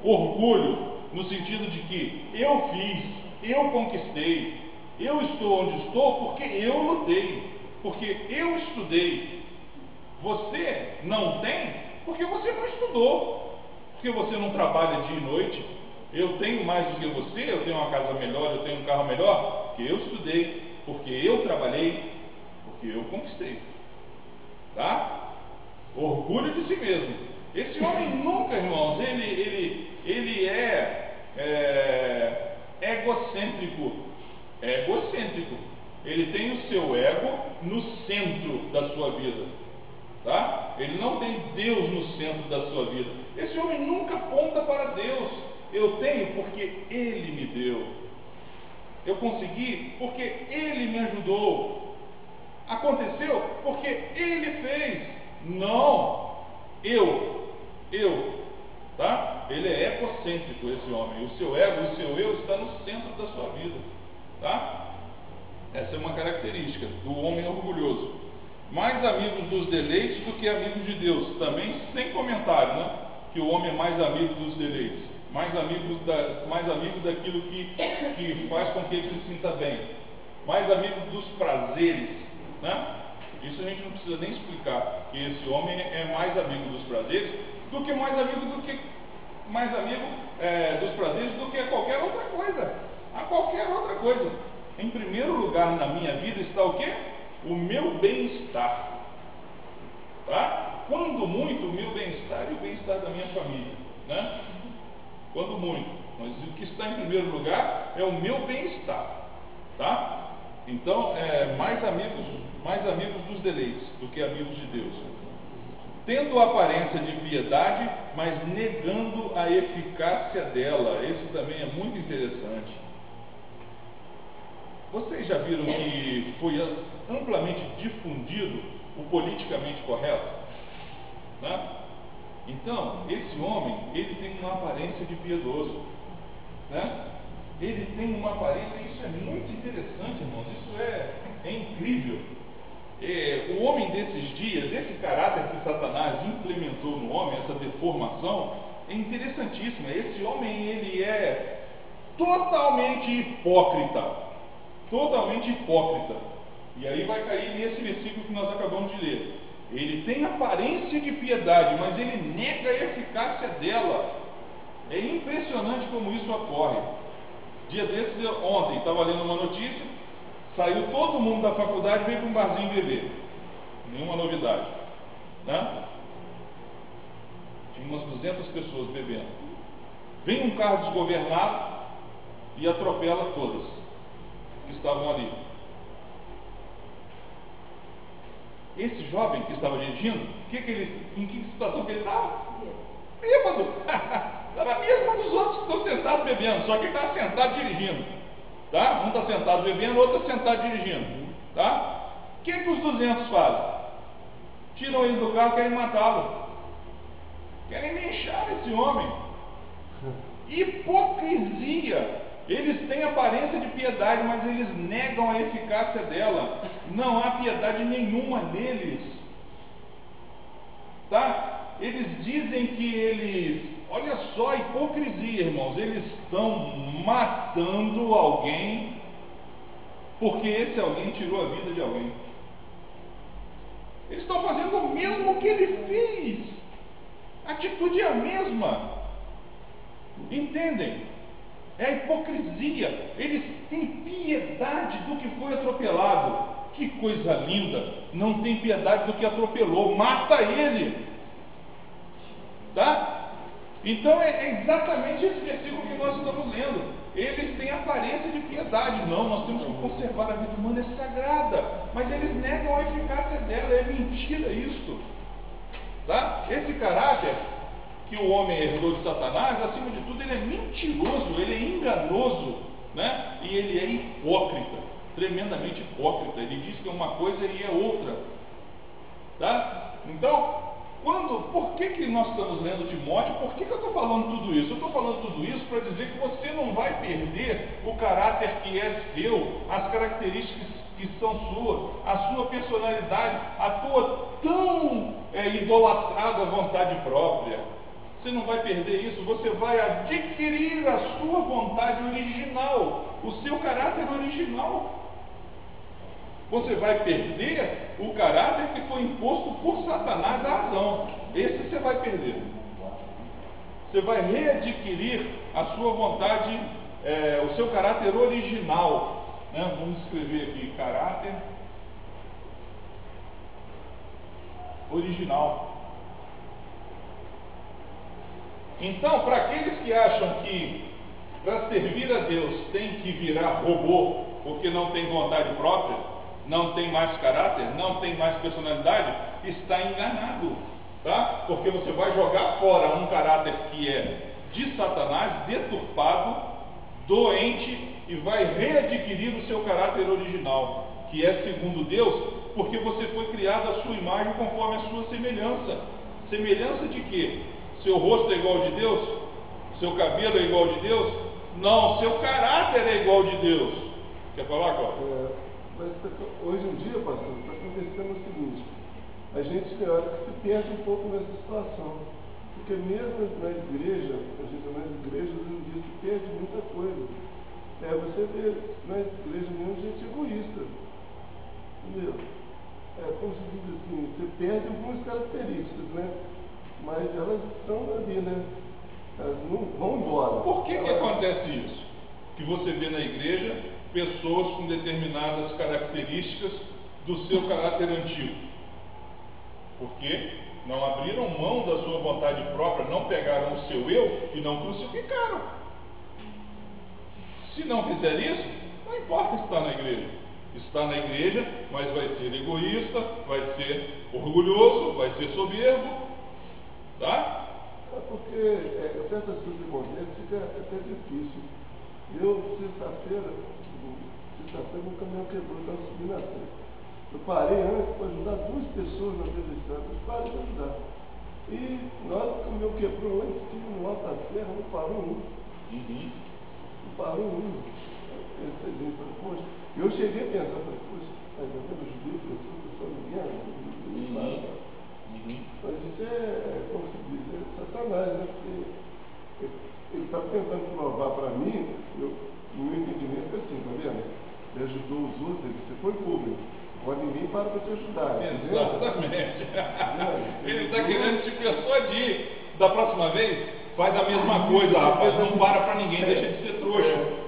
Orgulho no sentido de que eu fiz, eu conquistei, eu estou onde estou porque eu lutei, porque eu estudei. Você não tem porque você não estudou, porque você não trabalha dia e noite. Eu tenho mais do que você, eu tenho uma casa melhor, eu tenho um carro melhor, porque eu estudei, porque eu trabalhei, porque eu conquistei. Tá? Orgulho de si mesmo. Esse homem nunca, irmãos, ele é egocêntrico. Ele tem o seu ego no centro da sua vida. Tá? Ele não tem Deus no centro da sua vida. Esse homem nunca aponta para Deus. Eu tenho porque Ele me deu. Eu consegui porque Ele me ajudou. Aconteceu porque Ele fez. Não, eu. Tá? Ele é egocêntrico, esse homem. O seu ego, o seu eu está no centro da sua vida. Tá? Essa é uma característica do homem orgulhoso. Mais amigos dos deleites do que amigos de Deus. Também sem comentário, né? Que o homem é mais amigo dos deleites, mais amigo daquilo que faz com que ele se sinta bem, mais amigo dos prazeres, né? Isso a gente não precisa nem explicar, que esse homem é mais amigo dos prazeres do que mais amigo dos prazeres do que qualquer outra coisa. Em primeiro lugar na minha vida está o quê? O meu bem-estar. Tá? Quando muito, o meu bem-estar e o bem-estar da minha família, né? Quando muito. Mas o que está em primeiro lugar é o meu bem-estar. Tá? Então, mais amigos dos deleites do que amigos de Deus. Tendo a aparência de piedade, mas negando a eficácia dela. Esse também é muito interessante. Vocês já viram que foi amplamente difundido o politicamente correto? Né? Então, esse homem, ele tem uma aparência de piedoso. Né? Ele tem uma aparência, isso é muito interessante, irmãos, isso é incrível. O homem desses dias, esse caráter que Satanás implementou no homem, essa deformação, é interessantíssima. Esse homem, ele é totalmente hipócrita. E aí vai cair nesse versículo que nós acabamos de ler. Ele tem aparência de piedade, mas ele nega a eficácia dela. É impressionante como isso ocorre. Dia desses, ontem, estava lendo uma notícia, saiu todo mundo da faculdade e veio para um barzinho beber. Nenhuma novidade. Né? Tinha umas 200 pessoas bebendo. Vem um carro desgovernado e atropela todas que estavam ali. Esse jovem que estava dirigindo, em que situação que ele estava? Bêbado. Estava mesmo dos outros que estão sentados bebendo, só que ele estava sentado dirigindo. Tá? Um está sentado bebendo, o outro está sentado dirigindo. Tá? O que os 200 fazem? Tiram ele do carro e querem matá-lo. Querem linchar esse homem. Hipocrisia. Eles têm aparência de piedade, mas eles negam a eficácia dela. Não há piedade nenhuma neles. Tá? Eles dizem que eles... Olha só a hipocrisia, irmãos. Eles estão matando alguém porque esse alguém tirou a vida de alguém. Eles estão fazendo o mesmo que ele fez. A atitude é a mesma. Entendem? É a hipocrisia. Eles têm piedade do que foi atropelado. Que coisa linda. Não tem piedade do que atropelou. Mata ele. Tá? Então é exatamente esse versículo que nós estamos lendo. Eles têm aparência de piedade. Não, nós temos que conservar a vida humana, é sagrada. Mas eles negam a eficácia dela, é mentira isso. Tá? Esse caráter que o homem herdou de Satanás, acima de tudo, ele é mentiroso, ele é enganoso, né? E ele é hipócrita, tremendamente hipócrita. Ele diz que é uma coisa e é outra. Tá? Então, por que nós estamos lendo Timóteo? Por que eu estou falando tudo isso? Eu estou falando tudo isso para dizer que você não vai perder o caráter que é seu, as características que são suas, a sua personalidade, a tua tão idolatrada vontade própria. Você não vai perder isso, você vai adquirir a sua vontade original, o seu caráter original. Você vai perder o caráter que foi imposto por Satanás a Adão. Esse você vai perder. Você vai readquirir a sua vontade, o seu caráter original. Né? Vamos escrever aqui, caráter original. Então, para aqueles que acham que para servir a Deus tem que virar robô, porque não tem vontade própria, não tem mais caráter, não tem mais personalidade, está enganado, tá? Porque você vai jogar fora um caráter que é de Satanás, deturpado, doente, e vai readquirir o seu caráter original, que é segundo Deus, porque você foi criado à sua imagem conforme a sua semelhança. Semelhança de quê? Seu rosto é igual ao de Deus? Seu cabelo é igual ao de Deus? Não, seu caráter é igual ao de Deus. Quer falar, Cláudio? Mas hoje em dia, pastor, está acontecendo o seguinte: a gente tem hora que se perde um pouco nessa situação, porque mesmo na igreja, nas igrejas hoje em dia se perde muita coisa. Você vê na igreja mesmo gente egoísta, entendeu? Como se diz assim, você perde algumas características, né? Mas elas estão ali, né? Elas não vão embora. Por que acontece isso? Que você vê na igreja pessoas com determinadas características do seu caráter antigo. Porque não abriram mão da sua vontade própria, não pegaram o seu eu e não crucificaram. Se não fizer isso, não importa estar na igreja. Está na igreja, mas vai ser egoísta, vai ser orgulhoso, vai ser soberbo, tá? Porque certas coisas que acontecem fica até difícil. Eu, sexta-feira, meu caminhão quebrou, estava subindo a serra. Eu parei antes para ajudar 2 pessoas na beira da estrada, eu parei para ajudar. E na hora que o caminhão quebrou lá em cima, no alto da serra, não parou um. Não parou um. Eu pensei, poxa, eu cheguei a pensar, poxa, mas eu ajudei pessoas engana. Mas isso como se diz, Satanás, né? Porque ele está tentando provar para mim, no meu entendimento é assim, tá vendo? Ele ajudou os outros, você foi público. Agora ninguém para te ajudar. Exatamente. Ele está querendo te persuadir. Da próxima vez, faz a mesma coisa, rapaz. Não para ninguém, deixa de ser trouxa.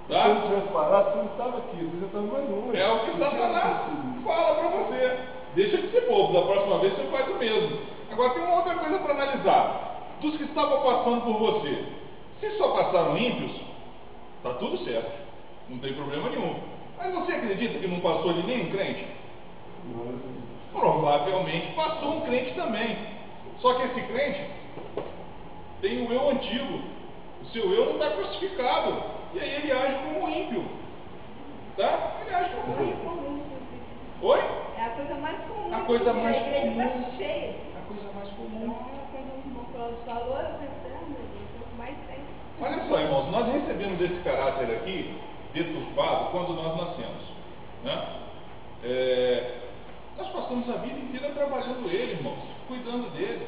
Tá? Se eu não tivesse parado, você não estava aqui, você já estava mais longe. É o que Satanás fala para você. Deixa de ser bobo, da próxima vez você faz o mesmo. Agora tem uma outra coisa para analisar. Dos que estavam passando por você, se só passaram ímpios, está tudo certo. Não tem problema nenhum. Mas você acredita que não passou ali nenhum crente? Provavelmente passou um crente também. Só que esse crente tem o eu antigo. O seu eu não está crucificado. E aí ele age como um ímpio. Tá? Ele age como um ímpio. Oi? É a coisa mais comum. A coisa mais a igreja comum. está cheia. A coisa mais comum. Então, a coisa que o Cláudio falou, eu pensei, o que mais tem. Olha só, irmãos, nós recebemos esse caráter aqui deturpado quando nós nascemos, né? Nós passamos a vida inteira trabalhando ele, irmãos, cuidando dele.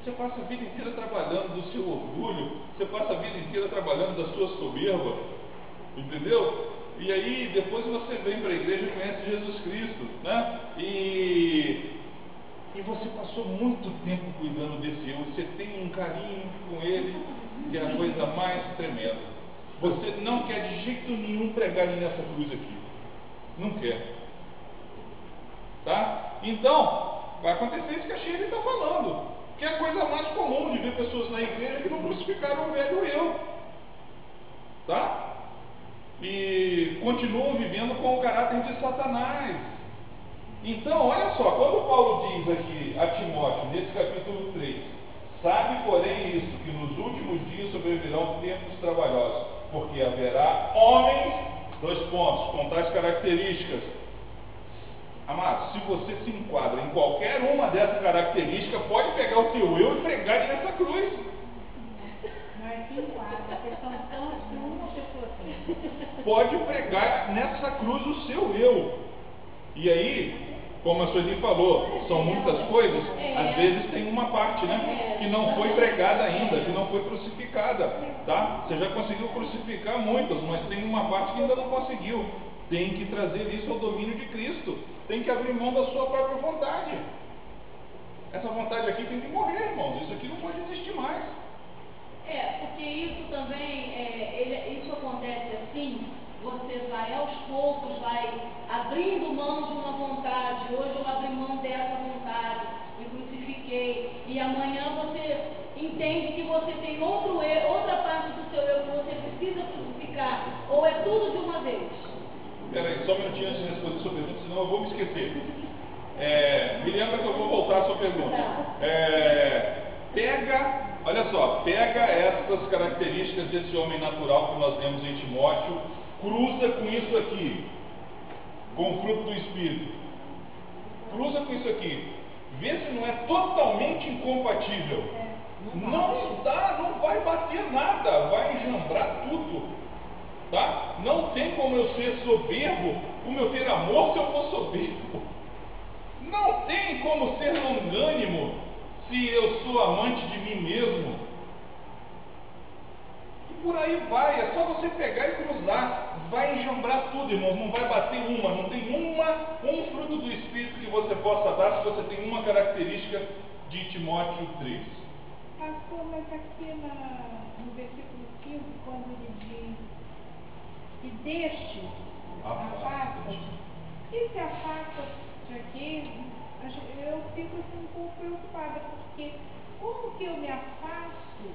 Você passa a vida inteira trabalhando do seu orgulho, você passa a vida inteira trabalhando da sua soberba, entendeu? E aí depois você vem para a igreja e conhece Jesus Cristo, né? E você passou muito tempo cuidando desse eu, você tem um carinho com ele, que é a coisa mais tremenda. Você não quer de jeito nenhum pregar nessa cruz aqui. Não quer. Tá? Então, vai acontecer isso que a Shirley está falando. Que é a coisa mais comum de ver pessoas na igreja que não crucificaram o velho eu. Tá? E continuam vivendo com o caráter de Satanás. Então, olha só, quando Paulo diz aqui a Timóteo, nesse capítulo 3, sabe, porém, isso, que nos últimos dias sobrevirão tempos trabalhosos, porque haverá homens, com tais características. Amado, se você se enquadra em qualquer uma dessas características, pode pegar o teu eu e pregar ele nessa cruz. Não é que enquadra, a questão de uma pessoa tem. Pode pregar nessa cruz o seu eu. E aí, como a Sueli falou, são muitas coisas, às vezes tem uma parte, né, que não foi pregada ainda, que não foi crucificada, tá? Você já conseguiu crucificar muitas, mas tem uma parte que ainda não conseguiu. Tem que trazer isso ao domínio de Cristo. Tem que abrir mão da sua própria vontade. Essa vontade aqui tem que morrer, irmãos. Isso aqui não pode existir mais. Porque isso também, isso acontece assim, você vai aos poucos, vai abrindo mão de uma vontade. Hoje eu abri mão dessa vontade, me crucifiquei, e amanhã você entende que você tem outra parte do seu eu que você precisa crucificar, ou é tudo de uma vez? Peraí, só um minutinho antes de responder a sua pergunta, senão eu vou me esquecer. Me lembra que eu vou voltar à sua pergunta. Pega essas características desse homem natural que nós vemos em Timóteo, cruza com isso aqui, com o fruto do Espírito. Cruza com isso aqui. Vê se não é totalmente incompatível. Não dá, não vai bater nada, vai enjambrar tudo. Tá? Não tem como eu ser soberbo, como eu ter amor se eu for soberbo. Não tem como ser longânimo se eu sou amante de mim mesmo. E por aí vai, é só você pegar e cruzar. Vai enjambrar tudo, irmãos, não vai bater uma. Não tem um fruto do Espírito que você possa dar se você tem uma característica de Timóteo 3. Pastor, mas aqui no versículo 5, quando ele diz e deste afasta, e se afasta aqui, eu fico assim, um pouco preocupada, porque como que eu me afasto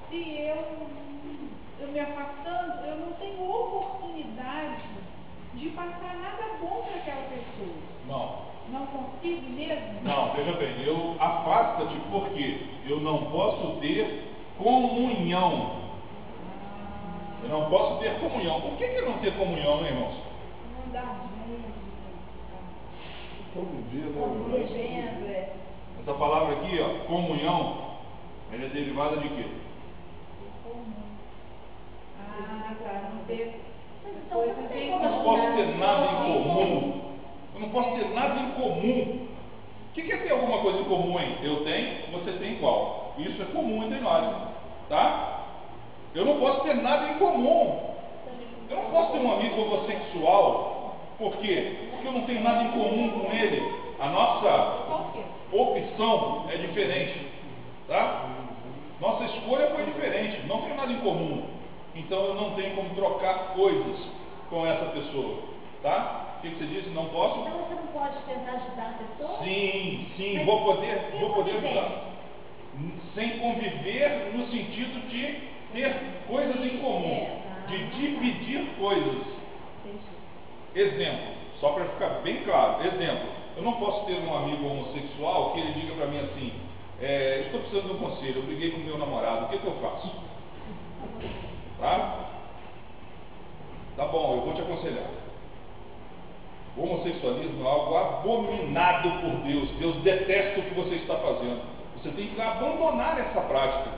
se eu me afastando, eu não tenho oportunidade de passar nada bom para aquela pessoa? Não consigo mesmo? Não, veja bem, afasta-te porque eu não posso ter comunhão. Eu não posso ter comunhão. Por que não ter comunhão, né, irmãos? Não dá muito. Convivendo, Essa palavra aqui, ó, comunhão, ela é derivada de quê? Não ter. Eu não posso ter nada em comum. Eu não posso ter nada em comum. O que é ter alguma coisa em comum, hein? Eu tenho, você tem igual. Isso é comum entre nós, tá? Eu não posso ter nada em comum. Eu não posso ter um amigo homossexual. Por quê? Porque eu não tenho nada em comum com ele. A nossa opção é diferente, tá? Nossa escolha foi diferente. Não tenho nada em comum. Então eu não tenho como trocar coisas com essa pessoa, tá? O que você disse? Não posso? Então você não pode tentar ajudar a pessoa? Sim, vou poder ajudar. Sem conviver no sentido de ter coisas em comum, de dividir coisas. Exemplo, só para ficar bem claro, eu não posso ter um amigo homossexual que ele diga para mim assim, estou precisando de um conselho, eu briguei com meu namorado, o que eu faço? Tá bom, eu vou te aconselhar. O homossexualismo é algo abominado por Deus. Deus detesta o que você está fazendo. Você tem que abandonar essa prática.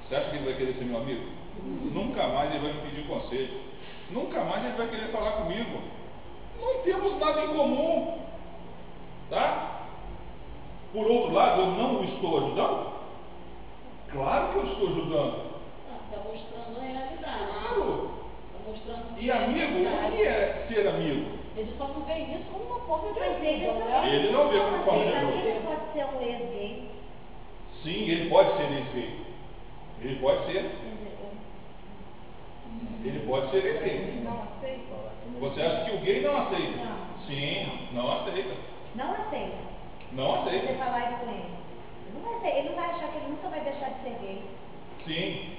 Você acha que ele vai querer ser meu amigo? Nunca mais ele vai me pedir conselho. Nunca mais ele vai querer falar comigo. Não temos nada em comum. Tá? Por outro lado, eu não o estou ajudando? Claro que eu estou ajudando. Está mostrando a realidade. Claro. Está mostrando E amigo, o que é ser amigo? Ele só não vê isso como uma forma de Mas Ele não vê como forma de ajuda. ele pode ser um ex-gay. Sim, ele pode ser ex-gay. Ele pode ser. Ele pode ser ex-gay. Não aceita? Você acha que o gay não aceita? Não. Sim, não aceita. Não aceita. Não Você aceita. falar isso com ele. ele não vai achar que ele nunca vai deixar de ser gay. Sim.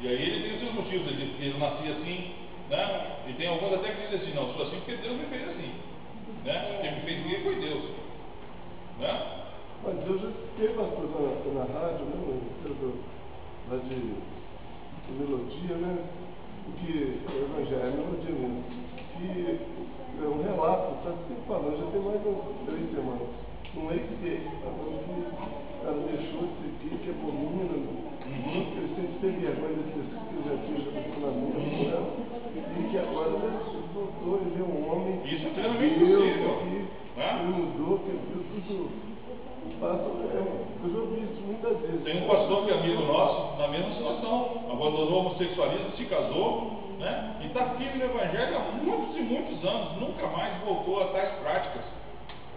E aí ele tem os seus motivos, ele diz que ele nascia assim, né? E tem alguns até que dizem assim, não, sou assim porque Deus me fez assim, né? Quem me fez gay foi Deus, né? Mas eu já fiquei pastor na rádio, né? Lá de melodia, né? Que o evangelho é melodia mesmo. Que é um relato, está sempre falando, já tem mais de 3 semanas. Um ex-gay, falando que ela deixou de ser gay, que abomina, que ele sempre teve vergonha de ser que já tinha relacionamento com ela, e que agora voltou, ele é um homem. Isso é plenamente possível, que né? ele mudou, que viu tudo. Eu já ouvi isso muitas vezes. Tem um pastor que é amigo nosso, na mesma situação, abandonou o homossexualismo, se casou, né? E está firme no evangelho há muitos e muitos anos, nunca mais voltou a tais práticas.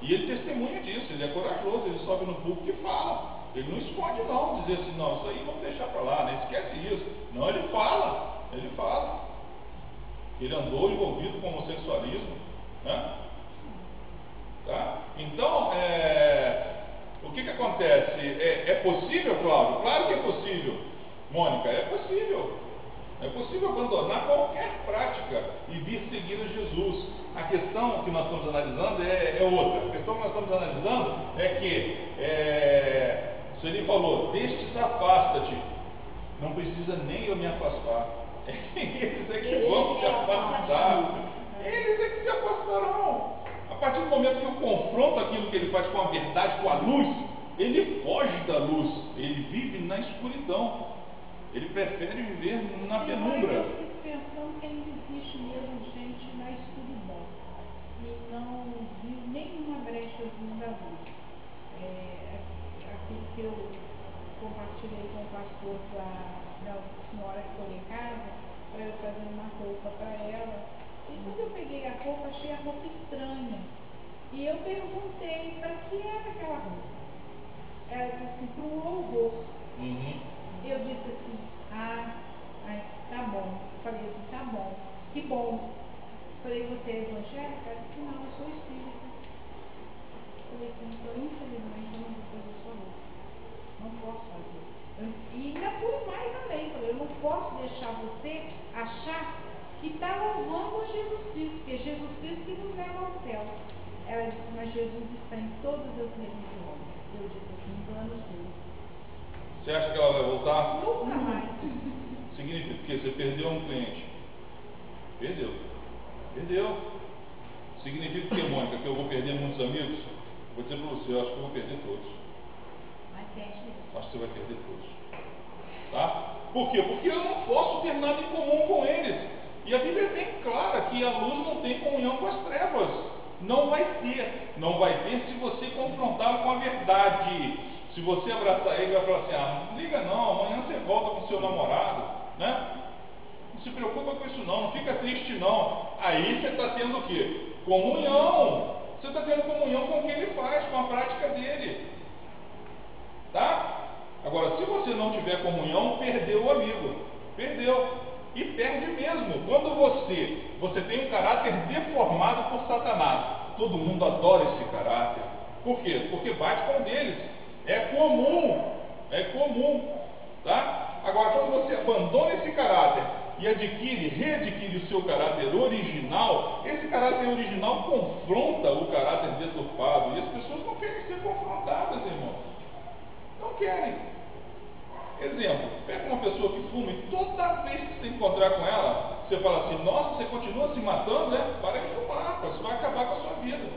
E ele testemunha disso, ele é corajoso, ele sobe no púlpito e fala. Ele não esconde não, dizer assim, não, isso aí vamos deixar para lá, né? Esquece isso. Não, ele fala. Ele andou envolvido com homossexualismo, né? Tá? Então, o que acontece? É possível, Cláudio? Claro que é possível. Mônica, é possível. É possível abandonar qualquer prática e vir seguir a Jesus. A questão que nós estamos analisando é outra. A questão que nós estamos analisando é que, o Senhor falou, destes afasta-te. Não precisa nem eu me afastar. Eles é que vão se afastar. Eles é que se afastarão. A partir do momento que eu confronto aquilo que ele faz com a verdade, com a luz, ele foge da luz. Ele vive na escuridão. Ele prefere viver na penumbra. Eu fico pensando que ainda existe mesmo gente na escuridão e não viu nenhuma brechazinha da luz. Aquilo que eu compartilhei com o pastor da senhora que foi em casa, para eu fazer uma roupa para ela. E quando eu peguei a roupa, achei a roupa estranha. E eu perguntei para que era aquela roupa. Ela disse assim, para um louvor. Eu disse assim, tá bom. Falei assim, tá bom, que bom. Falei, você é evangélica? Ela disse, não, eu sou espírita. Falei assim, então infelizmente eu não vou fazer sua roupa. Não posso fazer. E ainda fui mais além, falei, eu não posso deixar você achar que está louvando a Jesus Cristo, porque é Jesus Cristo que nos leva ao céu. Ela disse, mas Jesus está em todas as religiões. Eu disse assim, engano Deus. Você acha que ela vai voltar? Nunca mais. Significa que você perdeu um cliente. Perdeu. Significa que, Mônica, que eu vou perder muitos amigos? Vou dizer para você, eu acho que eu vou perder todos. Acho que você vai perder todos. Tá? Por quê? Porque eu não posso ter nada em comum com eles. E a Bíblia é bem clara que a luz não tem comunhão com as trevas. Não vai ter. Não vai ter se você confrontá-lo com a verdade. Se você abraçar ele, vai falar assim, não liga não, amanhã você volta com o seu namorado, né? Não se preocupa com isso não fica triste não. Aí você está tendo o quê? Comunhão. Você está tendo comunhão com o que ele faz, com a prática dele. Tá? Agora, se você não tiver comunhão, perdeu o amigo. Perdeu. E perde mesmo. Quando você tem um caráter deformado por Satanás. Todo mundo adora esse caráter. Por quê? Porque bate com o deles. É comum, tá? Agora, quando você abandona esse caráter e readquire o seu caráter original, esse caráter original confronta o caráter deturpado, e as pessoas não querem ser confrontadas, irmão. Não querem. Exemplo, pega uma pessoa que fuma e toda vez que você encontrar com ela, você fala assim, nossa, você continua se matando, né? Para de fumar, isso vai acabar com a sua vida.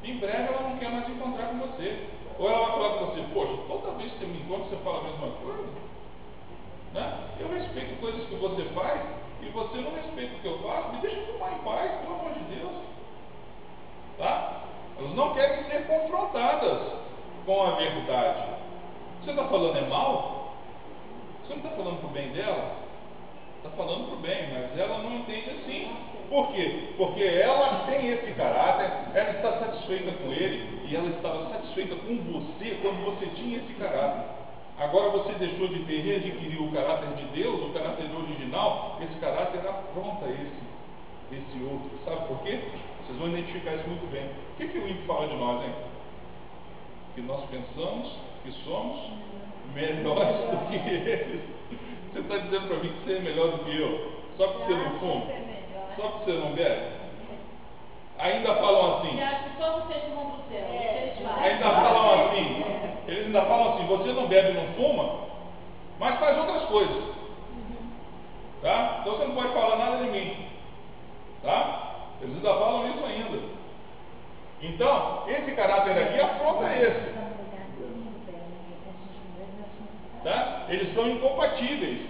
Em breve ela não quer mais encontrar com você. Ou ela vai falar com você, poxa, toda vez que você me encontra, você fala a mesma coisa. Né? Eu respeito coisas que você faz e você não respeita o que eu faço, me deixa fumar em paz, pelo amor de Deus. Tá? Elas não querem ser confrontadas com a verdade. Você está falando é mal? Você não está falando para o bem dela? Está falando para o bem, mas ela não entende assim. Por quê? Porque ela tem esse caráter, ela está satisfeita com ele e ela estava satisfeita com você quando você tinha esse caráter. Agora você deixou de ter, readquiriu o caráter de Deus, o caráter original, esse caráter afronta esse outro. Sabe por quê? Vocês vão identificar isso muito bem. O que o ímpio fala de nós, hein? Que nós pensamos que somos melhores do que eles. Você está dizendo para mim que você é melhor do que eu? Só porque você não fuma? Só porque você não bebe? Ainda falam assim. E acho que só vocês que vão para o céu. Eles falam. Ainda falam assim. Eles ainda falam assim: você não bebe e não fuma, mas faz outras coisas. Tá? Então você não pode falar nada de mim. Tá? Eles ainda falam isso ainda. Então, esse caráter aqui afronta esse. Tá? Eles são incompatíveis.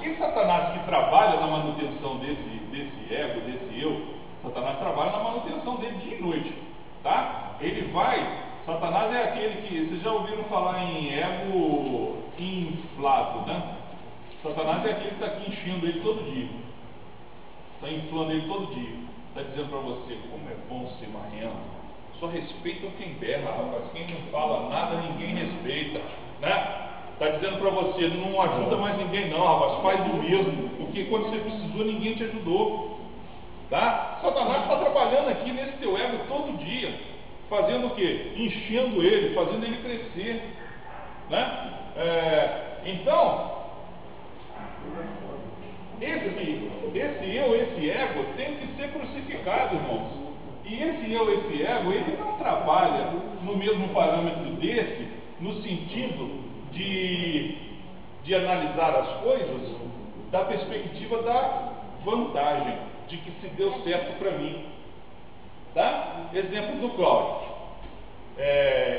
E Satanás, que trabalha na manutenção desse ego, desse eu, Satanás trabalha na manutenção dele dia e noite. Tá? Ele vai. Satanás é aquele que. Vocês já ouviram falar em ego inflado, né? Satanás é aquele que está aqui enchendo ele todo dia. Está inflando ele todo dia. Está dizendo para você: como é bom ser marrento. Só respeitam quem berra, rapaz. Quem não fala nada, ninguém respeita, né? Está dizendo para você: não ajuda mais ninguém não, rapaz. Faz o mesmo, porque quando você precisou, ninguém te ajudou, tá? Satanás está trabalhando aqui nesse teu ego todo dia, fazendo o quê? Enchendo ele, fazendo ele crescer, né? Então, esse eu, esse ego tem que ser crucificado, irmãos. E esse eu, esse ego, ele não trabalha no mesmo parâmetro desse, no sentido de analisar as coisas da perspectiva da vantagem, de que se deu certo para mim. Tá? Exemplo do Cláudio.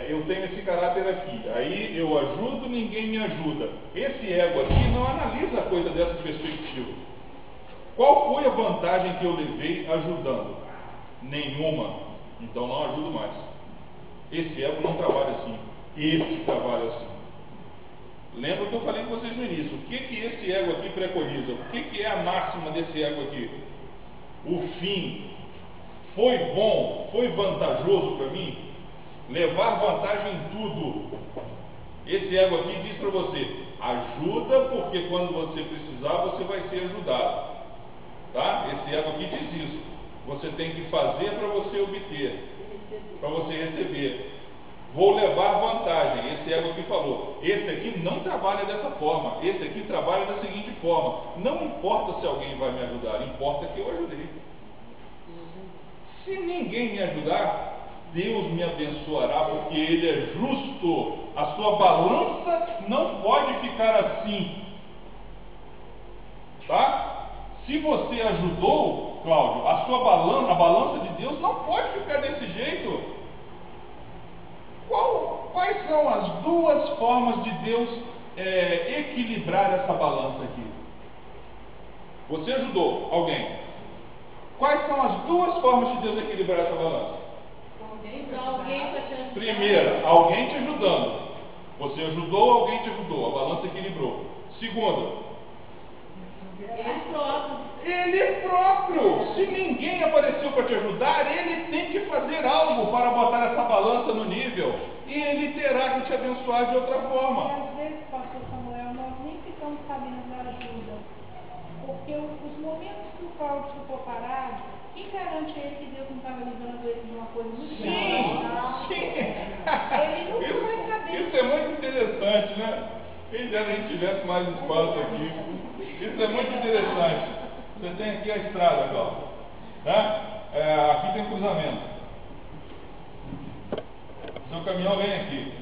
Eu tenho esse caráter aqui, aí eu ajudo, ninguém me ajuda. Esse ego aqui não analisa a coisa dessa perspectiva. Qual foi a vantagem que eu levei ajudando? Nenhuma. Então não ajudo mais. Esse ego não trabalha assim. Esse trabalha assim. Lembra que eu falei com vocês no início? O que esse ego aqui preconiza? O que é a máxima desse ego aqui? O fim foi bom, foi vantajoso para mim? Levar vantagem em tudo. Esse ego aqui diz para você: ajuda, porque quando você precisar, você vai ser ajudado. Tá? Esse ego aqui diz isso. Você tem que fazer para você obter, para você receber. Vou levar vantagem. Esse ego aqui falou. Esse aqui não trabalha dessa forma. Esse aqui trabalha da seguinte forma: não importa se alguém vai me ajudar, importa que eu ajudei. Se ninguém me ajudar, Deus me abençoará, porque Ele é justo. A sua balança não pode ficar assim. Tá? Se você ajudou, Cláudio, a sua balança, a balança de Deus não pode ficar desse jeito. Quais são as duas formas de Deus equilibrar essa balança aqui? Você ajudou alguém. Quais são as duas formas de Deus equilibrar essa balança? Primeira, alguém te ajudando. Você ajudou, alguém te ajudou. A balança equilibrou. Segunda, ele próprio. Se ninguém apareceu para te ajudar, ele tem que fazer algo para botar essa balança no nível. E ele terá que te abençoar de outra forma. E às vezes, pastor Samuel, nós nem ficamos sabendo da ajuda. Porque os momentos que o Cláudio ficou parado, quem garante ele que Deus não estava livrando ele de uma coisa muito grave? Sim. Ele nunca vai saber. Isso é muito interessante, né? Quem dera a gente tivesse mais espaço aqui. Isso é muito interessante. Você tem aqui a estrada, Cláudio. Né? Aqui tem cruzamento. Seu caminhão vem aqui.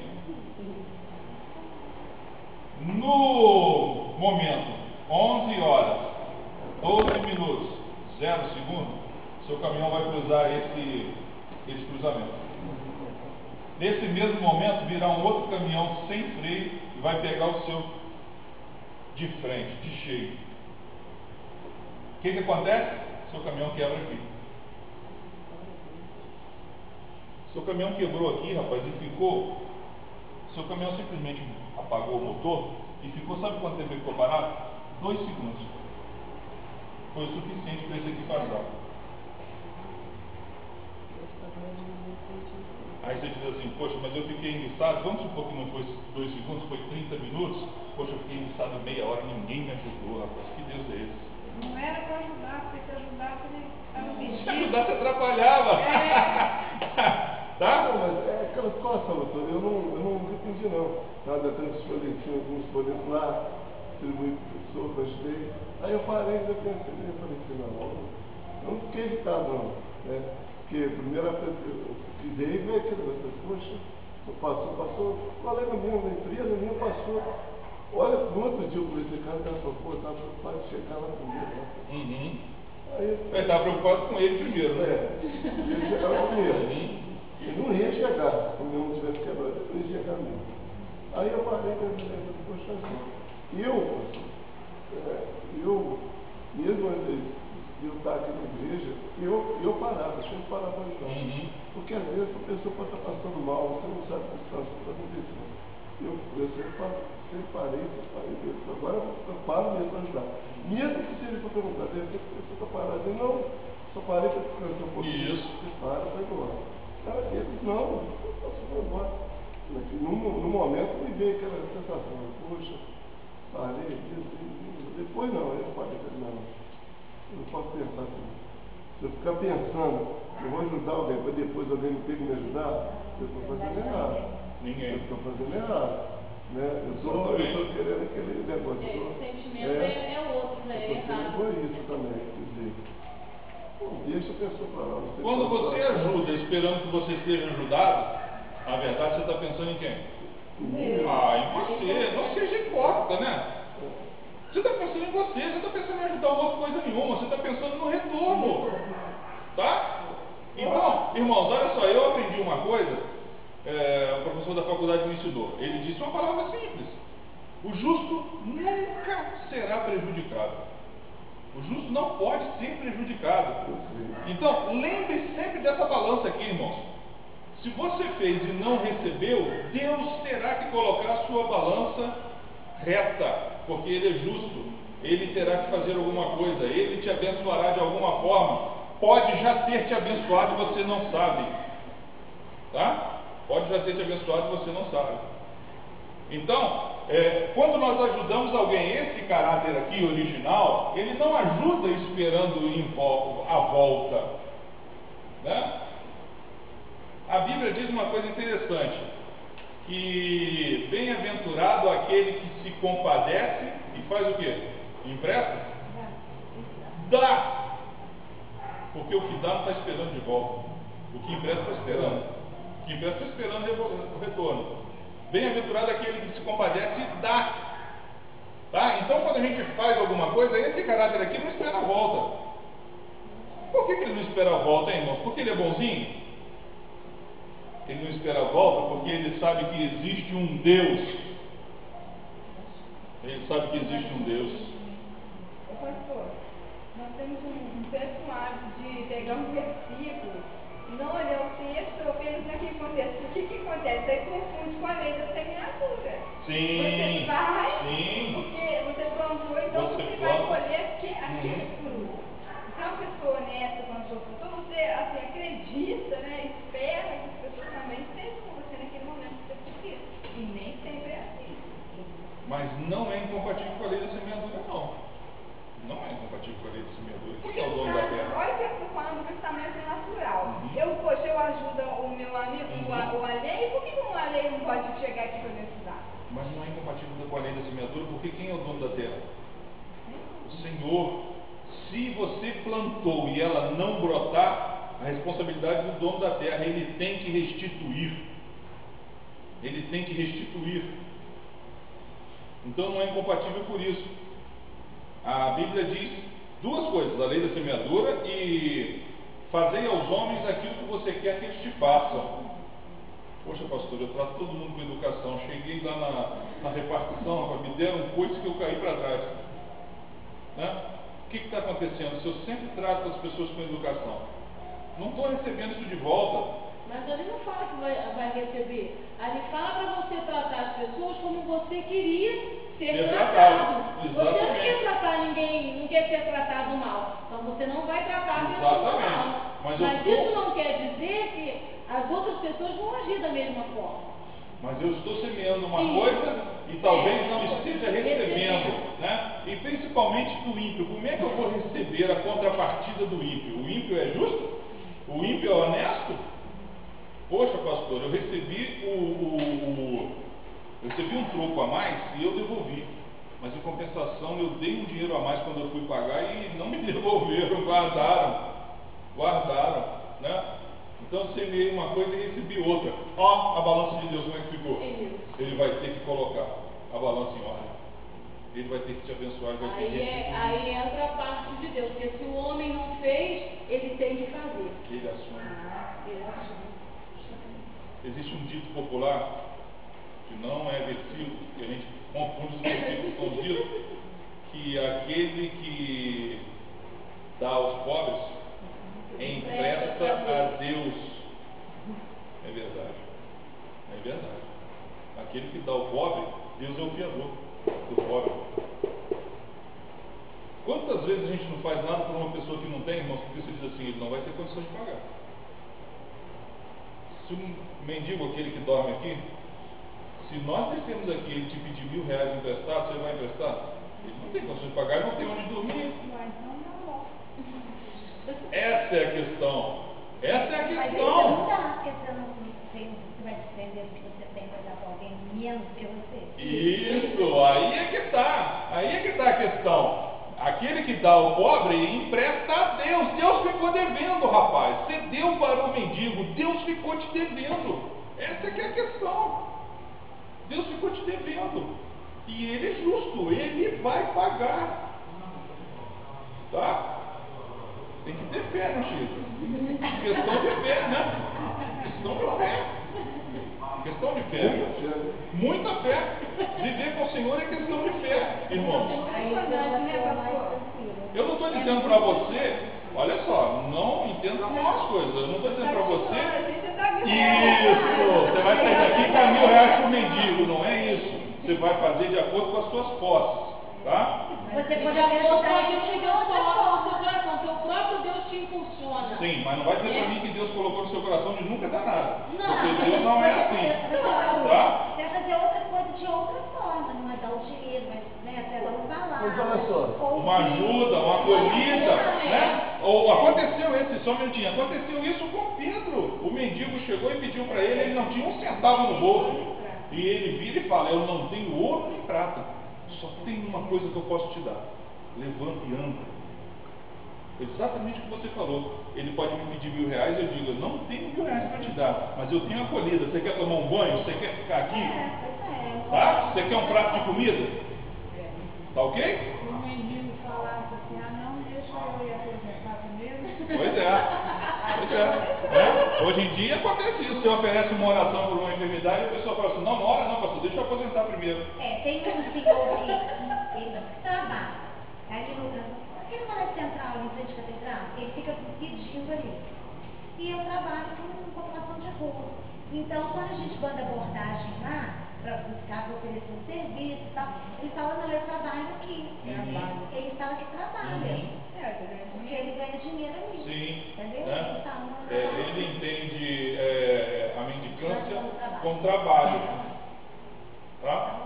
No momento 11 horas, 12 minutos, 0 segundos, seu caminhão vai cruzar esse cruzamento. Nesse mesmo momento virá um outro caminhão sem freio e vai pegar o seu de frente, de cheio. O que acontece? Seu caminhão quebra aqui. Seu caminhão quebrou aqui, rapaz, e ficou. Seu caminhão simplesmente apagou o motor e ficou, sabe quanto tempo ele ficou parado? 2 segundos. Foi o suficiente para esse aqui passar. Aí você diz assim: poxa, mas eu fiquei enguiçado. Vamos supor que não foi 2 segundos, foi 30 minutos. Poxa, eu fiquei enguiçado meia hora, ninguém me ajudou, rapaz. Que Deus é esse? Não era para ajudar, porque se ajudasse ele estava metido. Se ajudasse, atrapalhava. Tá? Não, mas é aquela situação, doutor, eu não entendi não. Estava tendo os folhetinhos, alguns folhetos lá, distribuí para pessoas, gostei. Aí eu parei e pensei, eu falei assim, eu não fiquei irritado não, né? Porque a primeira coisa que eu fiz veio aquele negócio, poxa, passou, um colega meu da empresa minha passou. Olha, no outro dia eu comecei a cara, falou, pô, estava preocupado de chegar lá primeiro. Né? Uhum. Aí Ele estava preocupado com ele primeiro, né? ele chegava primeiro. Ele não ia chegar, se o meu não tivesse quebrado, ele não ia chegar mesmo. Aí eu parei e falei, poxa, mesmo antes de eu estar aqui na igreja, eu parava, sempre parava para ajudar. Porque às vezes a pessoa pode estar passando mal, você não sabe o que está acontecendo. Eu sempre parei, agora eu paro mesmo para ajudar. Mesmo que seja para perguntar, de repente a pessoa está parada, eu não, só parei para descansar um pouquinho. Isso. Você para, vai embora. Cara, eles não, eu posso ir embora. No momento me veio aquela sensação, poxa, parei, depois não, eu parei, não, eu não posso pensar assim. Se eu ficar pensando, eu vou ajudar alguém, para depois alguém me ter que me ajudar, eu estou fazendo errado. Ninguém. Eu estou fazendo errado. Né? Eu estou querendo aquele negócio. O sentimento é outro, né? É errado. Foi isso também, quer dizer. Deixa a pessoa para lá. Quando você ajuda esperando que você seja ajudado, na verdade você está pensando em quem? Em você. Não seja hipócrita, né? Você está pensando em você está pensando em ajudar o outro coisa nenhuma, você está pensando no retorno. Tá? Então, irmãos, olha só, eu aprendi uma coisa. O professor da faculdade me ensinou. Ele disse uma palavra simples: o justo nunca será prejudicado. O justo não pode ser prejudicado. Então, lembre sempre dessa balança aqui, irmãos. Se você fez e não recebeu, Deus terá que colocar a sua balança reta, porque Ele é justo. Ele terá que fazer alguma coisa, Ele te abençoará de alguma forma. Pode já ter te abençoado e você não sabe. Tá? Pode já ter te abençoado e você não sabe. Então, quando nós ajudamos alguém, esse caráter aqui original, ele não ajuda esperando a volta. Né? A Bíblia diz uma coisa interessante, que bem-aventurado aquele que se compadece e faz o quê? Empresta? Dá! Porque o que dá não está esperando de volta. O que empresta está esperando. O que empresta está esperando o retorno. Bem-aventurado aquele que se compadece e dá. Tá? Então, quando a gente faz alguma coisa, esse caráter aqui não espera a volta. Por que ele não espera a volta, hein, irmãos? Porque ele é bonzinho? Ele não espera a volta porque ele sabe que existe um Deus. Ele sabe que existe um Deus. Pastor, nós temos um péssimo hábito de pegar um versículo, não olhar o texto, apenas naquele contexto. O que acontece? Aí confunde com a lei da semeadura. Sim. Você vai, sim. porque você plantou, então você vai colher aquele fruto. Então, uma pessoa honesta, quando sua fruta, você assim, acredita, né? Espera que as pessoas também estejam com você naquele momento que você precisa. E nem sempre é assim. Mas não é incompatível com a lei da semeadura, não. Não é incompatível com a lei da semeadura. Quem é o dono da terra? Olha o que eu estou falando do pensamento natural. Eu ajudo o meu amigo, o alheio, por que o alheio não pode chegar aqui para me ajudar? Mas não é incompatível com a lei da semeadura, porque quem é o dono da terra? O Senhor. Se você plantou e ela não brotar, a responsabilidade do dono da terra, ele tem que restituir. Ele tem que restituir. Então não é incompatível por isso. A Bíblia diz duas coisas: a lei da semeadura e fazei aos homens aquilo que você quer que eles te façam. Poxa, pastor, eu trato todo mundo com educação. Cheguei lá na repartição, me deram um coice que eu caí para trás. Né? O que está acontecendo? Se eu sempre trato as pessoas com educação, não estou recebendo isso de volta. Mas ali não fala que vai receber. Ali fala para você tratar as pessoas como você queria ser tratado. Você não quer tratar ninguém, não quer ser tratado mal. Então você não vai tratar a pessoa mal. Mas isso não quer dizer que as outras pessoas vão agir da mesma forma. Mas eu estou semeando uma coisa e talvez não esteja recebendo, né? E principalmente do ímpio. Como é que eu vou receber a contrapartida do ímpio? O ímpio é justo? O ímpio é honesto? Poxa, pastor, eu recebi recebi um troco a mais e eu devolvi. Mas em compensação eu dei um dinheiro a mais quando eu fui pagar e não me devolveram, guardaram, né? Então eu semeei uma coisa e recebi outra. Ó, a balança de Deus, como é que ficou? Ele vai ter que colocar a balança em ordem. Ele vai ter que te abençoar, ele vai ter que Aí entra a parte de Deus, porque se o homem não fez, ele tem que fazer. Ele assume. Existe um dito popular, que não é versículo, que a gente confunde os versículos com os ditos, que aquele que dá aos pobres empresta a Deus. É verdade. É verdade. Aquele que dá ao pobre, Deus é o fiador do pobre. Quantas vezes a gente não faz nada por uma pessoa que não tem, irmãos, porque você diz assim, ele não vai ter condições de pagar. Se um mendigo, aquele que dorme aqui, se nós descemos aqui ele te pedir R$1.000 emprestado, você vai emprestar? Ele não tem condições de pagar, ele não tem onde dormir. Essa é a questão. Essa é a Mas questão. não dá, porque você vai defender o que você tem para dar para alguém menos que você. Isso, aí é que está. Aí é que está a questão. Aquele que dá ao pobre empresta a Deus. Deus ficou devendo, rapaz. Você deu para o mendigo, Deus ficou te devendo. Essa é que é a questão. Deus ficou te devendo. E Ele é justo, Ele vai pagar. Tá? Tem que ter fé, né, Chico? Questão de fé, né? Questão de fé. Questão de fé. Muita fé. Viver com o Senhor é questão de fé, irmãos. Eu não estou dizendo para você, olha só, não entenda mal as coisas. Eu não estou dizendo para você, isso, você vai sair daqui com R$1.000 para o mendigo, não é isso. Você vai fazer de acordo com as suas posses, tá? Você pode De acordo com ajudar aquilo que de Deus outra coloca no seu forma. coração, porque o próprio Deus te impulsiona. Sim, mas não vai dizer para mim que Deus colocou no seu coração de nunca dar nada. Não. Porque Deus não é assim. Tá? Você vai fazer outra coisa de outra forma, não é dar o dinheiro, mas até dar um salário. Mas olha só. Uma ajuda, uma acolhida, né? Ou aconteceu esse, só um minutinho, aconteceu isso com Pedro. O mendigo chegou e pediu para ele não tinha um centavo no bolso. E ele vira e fala, eu não tenho ouro nem prata, só tem uma coisa que eu posso te dar. Levanta e anda. Exatamente o que você falou. Ele pode me pedir R$1.000, eu digo, eu não tenho R$1.000 para te dar, mas eu tenho acolhida. Você quer tomar um banho? Você quer ficar aqui? Tá? Você quer um prato de comida? Tá ok? Se o menino falasse assim, não, deixa eu ir aposentar primeiro. Pois é. Hoje em dia acontece isso. Você oferece uma oração por uma enfermidade e a pessoa fala assim, não ora não, pastor, deixa eu aposentar primeiro. Tem um senhor que ele trabalha. Ali aquele colégio central, ali em frente à catedral, ele fica pedindo ali. E eu trabalho com população de rua. Então, quando a gente manda abordagem lá, para buscar, para oferecer um serviço e tal, ele fala, não, eu trabalho aqui. Ele fala que trabalha. Porque ele ganha dinheiro ali. Sim. Entendeu? Né? Ele entende a mendicância Trabalho. como trabalho. Tá?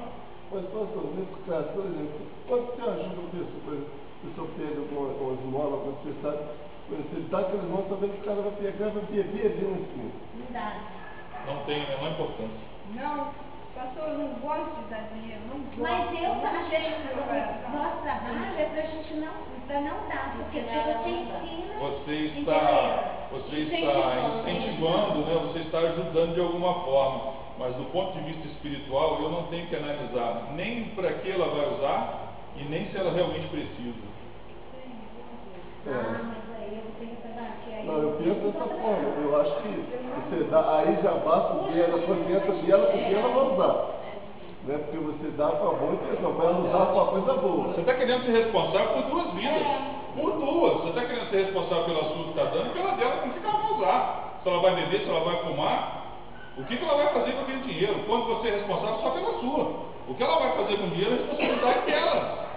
Mas, pastor, nesse caso, por exemplo, quando você ajuda a pessoa pega com as molas, quando você sabe, quando você dá aquelas molas, sabendo que o cara vai pegar, vai beber ali no esquina. Não dá. Não tem a menor importância. Não, pastor, eu não gosto de dar dinheiro, não gosto. Mas eu não acho tenho que no coração. nosso trabalho é pra gente não dar, porque se você ensina. Você está incentivando, né? Você está ajudando de alguma forma. Mas do ponto de vista espiritual, eu não tenho que analisar nem para que ela vai usar e nem se ela realmente precisa. Mas aí eu tenho que pensar que aí. Não, eu penso dessa forma. Eu acho que você dá, aí já basta o dinheiro, a consciência dela, porque ela vai usar. Né? Porque você dá para a boa intenção, vai usar para uma coisa boa. Você está querendo ser responsável por duas vidas. Por duas. Você está querendo ser responsável pela sua que está dando e pela dela. Com o que ela vai usar? Se ela vai beber, se ela vai fumar. O que ela vai fazer com aquele dinheiro? Quando você é responsável só pela sua. O que ela vai fazer com o dinheiro é responsabilidade dela.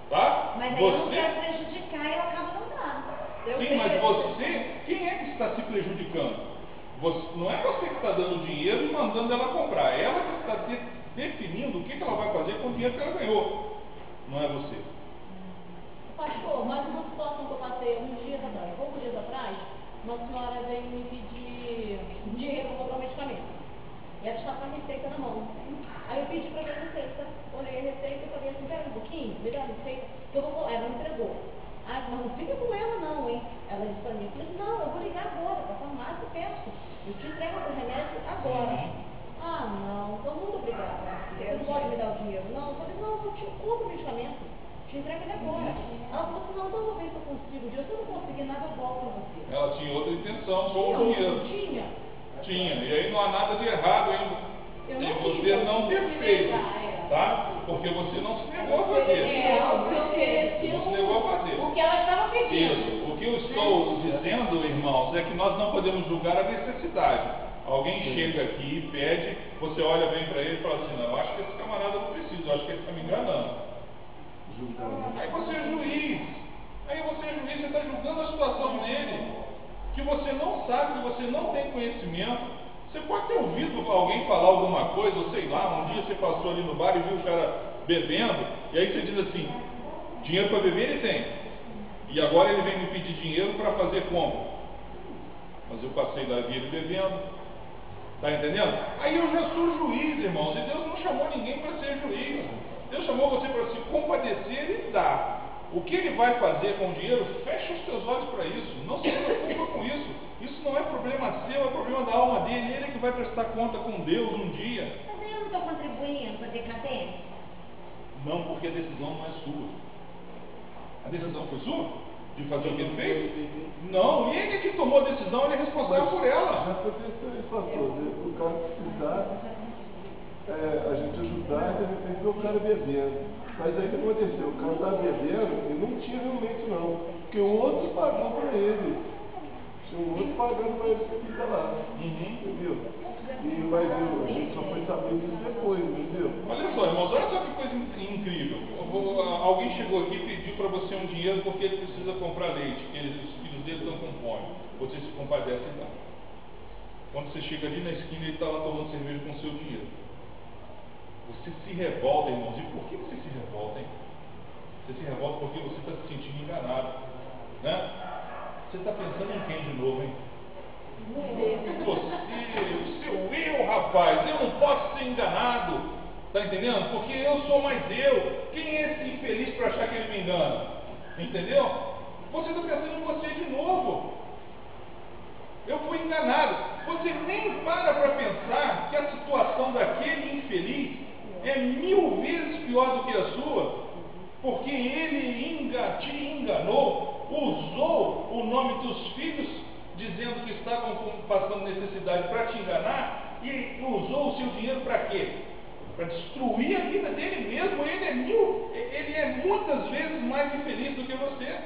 Tá? Mas aí eu não quero prejudicar e eu acabo não dando. Sim, mas você, quem é que está se prejudicando? Não é você que está dando dinheiro e mandando ela comprar. É ela que está definindo o que ela vai fazer com o dinheiro que ela ganhou. Não é você. Pastor, mais uma situação que eu passei poucos dias atrás, uma senhora veio me pedir dinheiro para comprar um medicamento. E ela estava com a receita na mão. Aí eu pedi para ver a receita, olhei a receita e falei assim, espera um pouquinho, me dá a receita, que eu vou. Ela me entregou. Ah, mas não fica com ela não, hein? Ela disse para mim, eu falei, não, eu vou ligar agora para a farmácia e peço. Eu te entrego o remédio agora. Ah, não, então muito obrigada. Você não pode me dar o dinheiro? Não, eu falei, não, eu te compro o medicamento, te entrego ele agora. Ela falou assim, não, então eu vou ver se eu consigo. Se eu não conseguir nada, eu volto para você. Ela tinha outra intenção com o dinheiro. Tinha, e aí não há nada de errado em você não ter feito, tá? Porque você não se negou a fazer. Não se negou a fazer. Porque ela estava pedindo. Isso. O que eu estou dizendo, irmãos, é que nós não podemos julgar a necessidade. Alguém chega aqui e pede, você olha bem para ele e fala assim, não, eu acho que esse camarada não precisa, eu acho que ele está me enganando. Aí você é juiz. Você está julgando a situação dele, que você não sabe, que você não tem conhecimento. Você pode ter ouvido alguém falar alguma coisa, ou sei lá, um dia você passou ali no bar e viu o cara bebendo, e aí você diz assim, dinheiro para beber ele tem, e agora ele vem me pedir dinheiro para fazer compra. Mas eu passei da vida ele bebendo, tá entendendo? Aí eu já sou juiz, irmãos, e Deus não chamou ninguém para ser juiz. Deus chamou você para se compadecer e dar. O que ele vai fazer com o dinheiro, fecha os teus olhos para isso, não se preocupa com isso. Isso não é problema seu, é problema da alma dele. Ele é que vai prestar conta com Deus um dia. Mas eu não estou contribuindo para decadência? Não, porque a decisão não é sua. A decisão foi sua? De fazer o que ele fez? Não, ele que tomou a decisão, ele é responsável por ela. Já aconteceu isso, pastor. O cara precisar, a gente ajudar, de repente ver o cara bebendo. Mas aí o que aconteceu? O cara estava bebendo e não tinha realmente não. Porque o outro pagou para ele. Tinha um outro pagando para ele que fica lá. Entendeu? Mas a gente só foi saber disso depois, entendeu? Olha só, irmãos, olha só que coisa incrível. Alguém chegou aqui e pediu para você um dinheiro porque ele precisa comprar leite, porque os filhos dele estão com fome. Você se compadece e dá. Quando você chega ali na esquina, ele está lá tomando cerveja com o seu dinheiro. Você se revolta, irmãos. E por que você se revolta, hein? Você se revolta porque você está se sentindo enganado, né? Você está pensando em quem de novo, hein? O seu eu, rapaz. Eu não posso ser enganado. Está entendendo? Porque eu sou mais eu. Quem é esse infeliz para achar que ele me engana? Entendeu? Você está pensando em você de novo. Eu fui enganado. Você nem para pensar que a situação daquele infeliz é 1000 vezes pior do que a sua, porque ele te enganou, usou o nome dos filhos, dizendo que estavam passando necessidade para te enganar, e usou o seu dinheiro para quê? Para destruir a vida dele mesmo. Ele é muitas vezes mais infeliz do que você,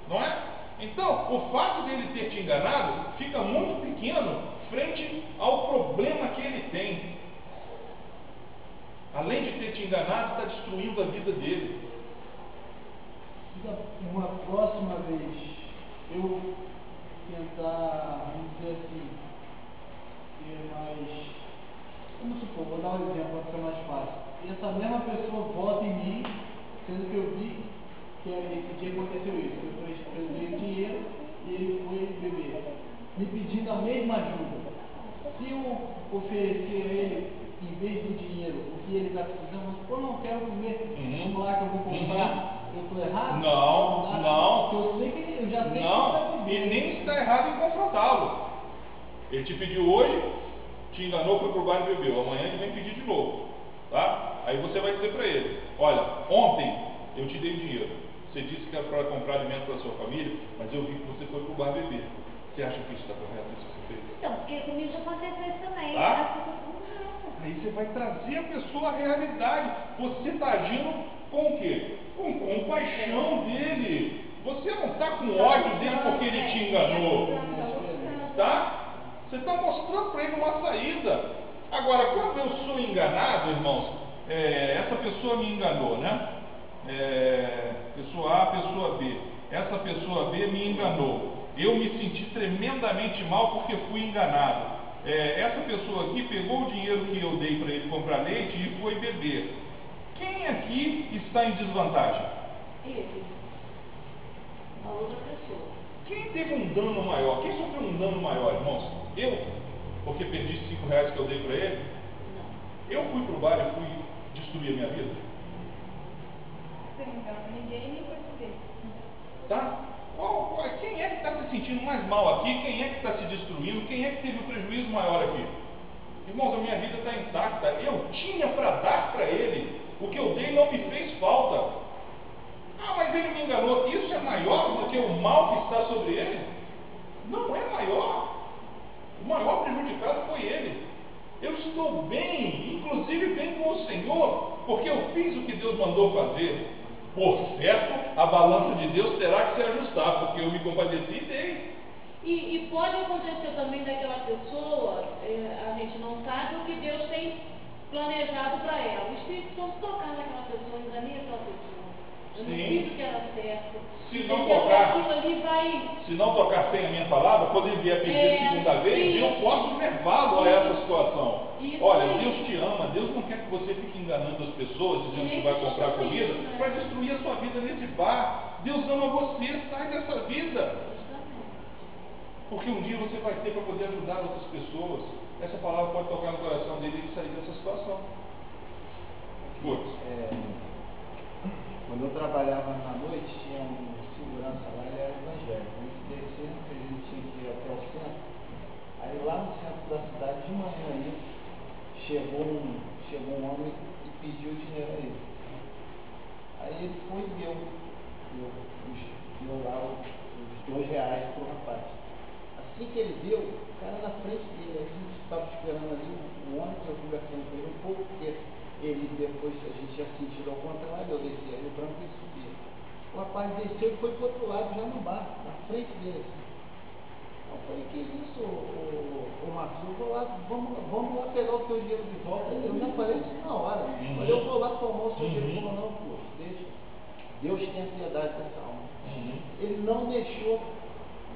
não é? Então, o fato dele ter te enganado fica muito pequeno frente ao problema que ele tem. Além de ter te enganado, está destruindo a vida dele. Uma próxima vez eu tentar, vamos dizer assim, ser mais, vamos supor, vou dar um exemplo para ficar mais fácil. E essa mesma pessoa vota em mim, sendo que eu vi que esse dia aconteceu isso. Eu dei o dinheiro e ele foi beber, me pedindo a mesma ajuda. Se eu oferecer a ele, em vez do dinheiro, o que ele está precisando, eu não quero comer, vamos lá que eu vou comprar. Eu estou errado? Não. Eu sei que eu já sei não, que e nem está errado em confrontá-lo. Ele te pediu hoje, te enganou, foi pro bar e bebeu. Amanhã ele vem pedir de novo, tá? Aí você vai dizer para ele: olha, ontem eu te dei dinheiro. Você disse que era para comprar alimento para sua família, mas eu vi que você foi pro bar beber. Você acha que isso está correto? Isso que você fez? Então, porque comigo já aconteceu isso também. Tá? Aí você vai trazer a pessoa à realidade. Você está agindo com o quê? Com compaixão dele. Você não está com ódio dele porque ele te enganou. Tá? Você está mostrando para ele uma saída. Agora, quando eu sou enganado, irmãos, essa pessoa me enganou, né? Pessoa A, pessoa B. Essa pessoa B me enganou. Eu me senti tremendamente mal porque fui enganado. Essa pessoa aqui pegou o dinheiro que eu dei para ele comprar leite e foi beber. Quem aqui está em desvantagem? Ele. A outra pessoa. Quem teve um dano maior? Quem sofreu um dano maior, irmãos? Eu? porque perdi 5 reais que eu dei para ele? Eu fui para o bar e fui destruir a minha vida? Você não engana ninguém nem vai saber. Tá? Quem é que está se sentindo mais mal aqui? Quem é que está se destruindo? Quem é que teve um prejuízo maior aqui? Irmãos, a minha vida está intacta. Eu tinha para dar para ele. O que eu dei não me fez falta. Ah, mas ele me enganou. Isso é maior do que o mal que está sobre ele? Não é maior. O maior prejudicado foi ele. Eu estou bem, inclusive bem com o Senhor, porque eu fiz o que Deus mandou fazer. Por certo, a balança de Deus terá que se ajustar, porque eu me compadeci e dei. E pode acontecer também daquela pessoa, a gente não sabe o que Deus tem planejado para ela. O Espírito Santo tocar naquela pessoa, enganei aquela pessoa. Eu não fiz o que era certo. Se não tocar, aquilo ali vai... se não tocar sem a minha palavra, quando ele vier pedir segunda vez, eu posso levá-lo a essa situação. Olha, Deus te ama, Deus não quer que você fique enganando as pessoas, dizendo que vai comprar comida, para destruir a sua vida nesse bar. Deus ama você, sai dessa vida. Porque um dia você vai ter para poder ajudar outras pessoas. Essa palavra pode tocar no coração dele e sair dessa situação. Quando eu trabalhava na noite, tinha um segurança lá, ele era evangélico. A gente descia, a gente tinha que ir até o centro. Aí lá no centro da cidade, de manhã aí, chegou um homem e pediu dinheiro a ele. Aí ele foi e deu lá os R$2 pro rapaz. Assim que ele deu, o cara na frente dele, a gente estava esperando ali o ônibus, eu conversando com ele um pouco, porque ele depois, a gente tinha sentido ao contrário, eu descia ali, o branco e subia. O rapaz desceu e foi para o outro lado, já no bar, na frente dele. Assim. Eu falei, que isso, o Marcos, eu vou lá, vamos lá pegar o teu dinheiro de volta. Eu não falei isso na hora. Mas eu vou lá tomar o seu dinheiro. Ele falou, não, pô, deixa. Deus tenha piedade dessa alma. Ele não deixou.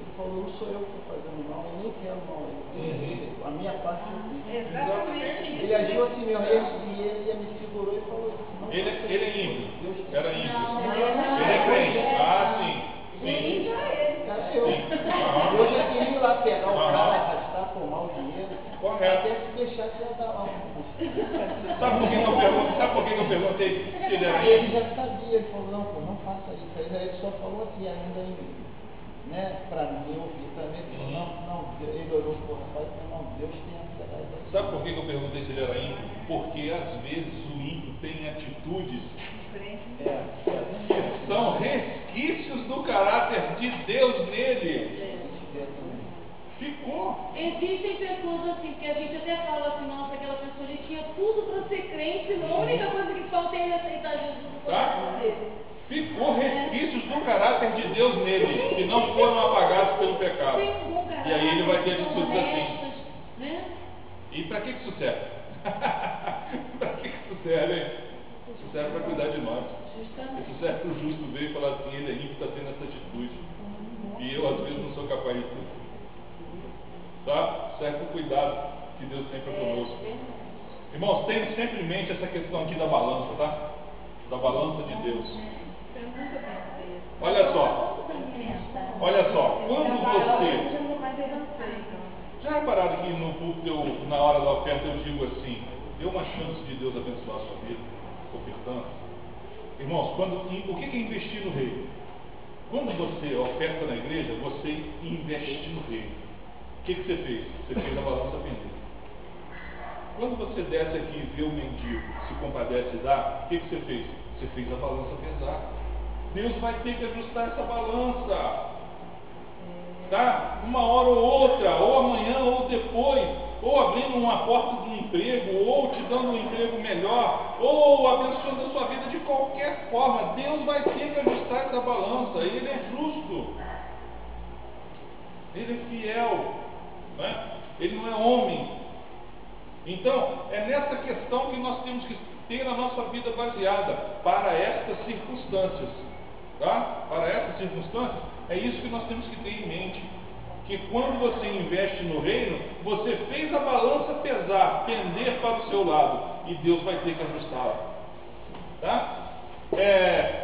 Ele falou, não sou eu que estou fazendo mal, eu nem quero mal. A minha parte eu fiz. Exatamente. Ele agiu assim mesmo, e ele me segurou e falou assim, Ele é ímpio. Era ímpio. Não, Ele é crente. Ah, sim. Sim. Cara, eu já queria ir lá pegar o cara, arrastar, tomar o dinheiro. Correto. Até se deixar que ia dar lá. Sabe por que eu perguntei se ele era Aí ele ímpio? já sabia, ele falou, não, pô, não faça isso. Aí ele só falou assim, ainda para mim, eu ouvi também, ele falou, não, ele olhou pro rapaz e falou, não, Deus tem a piedade. Sabe por que eu perguntei se ele era ímpio? Porque às vezes o ímpio tem atitudes que são resquícios do caráter de Deus nele. Ficou. Existem pessoas assim, que a gente até fala assim, nossa, aquela pessoa ali tinha tudo para ser crente, a única coisa que falta é ele aceitar Jesus no coração dele. Ficou resquícios do caráter de Deus nele, que não foram apagados pelo pecado. E aí ele vai ter atitudes assim. Né? E para que isso serve? Para que isso serve, hein? Isso serve para cuidar de nós. Isso serve para o justo ver e falar assim, ele é ímpio, está tendo essa atitude. E eu às vezes não sou capaz de tudo. Tá? Serve para o cuidado que Deus tem para conosco. Irmãos, tenham sempre em mente essa questão aqui da balança, tá? Da balança de Deus. Olha só, quando você... Já repararam que no púlpito, na hora da oferta, eu digo assim, dê uma chance de Deus abençoar a sua vida, ofertando. Irmãos, o que é investir no reino? Quando você oferta na igreja, você investe no reino. O que você fez? Você fez a balança pender. Quando você desce aqui e vê o mendigo, se compadece e dá, o que você fez? Você fez a balança pesar. Deus vai ter que ajustar essa balança. Tá? Uma hora ou outra, ou amanhã ou depois, ou abrindo uma porta de um emprego, ou te dando um emprego melhor, ou abençoando a sua vida de qualquer forma. Deus vai ter que ajustar essa balança. Ele é justo. Ele é fiel. Né? Ele não é homem. Então, é nessa questão que nós temos que ter a nossa vida baseada para estas circunstâncias. Tá? Para essas circunstâncias, é isso que nós temos que ter em mente. Que quando você investe no reino, você fez a balança pesar, pender para o seu lado, e Deus vai ter que ajustá-la. Tá?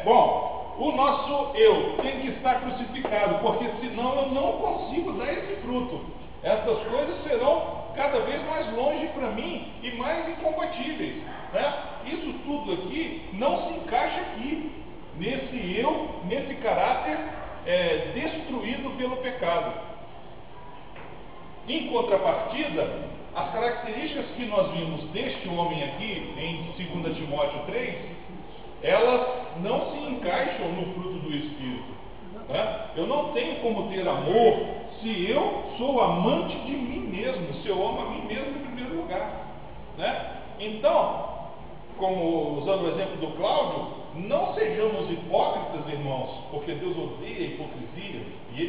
Bom, o nosso eu tem que estar crucificado, porque senão eu não consigo dar esse fruto. Essas coisas serão cada vez mais longe para mim e mais incompatíveis, né? Isso tudo aqui não se encaixa aqui, nesse caráter destruído pelo pecado. Em contrapartida, as características que nós vimos deste homem aqui, em 2 Timóteo 3, elas não se encaixam no fruto do Espírito, né? Eu não tenho como ter amor se eu sou amante de mim mesmo, se eu amo a mim mesmo em primeiro lugar, né? Então, como usando o exemplo do Cláudio, não sejamos hipócritas, irmãos, porque Deus odeia a hipocrisia, e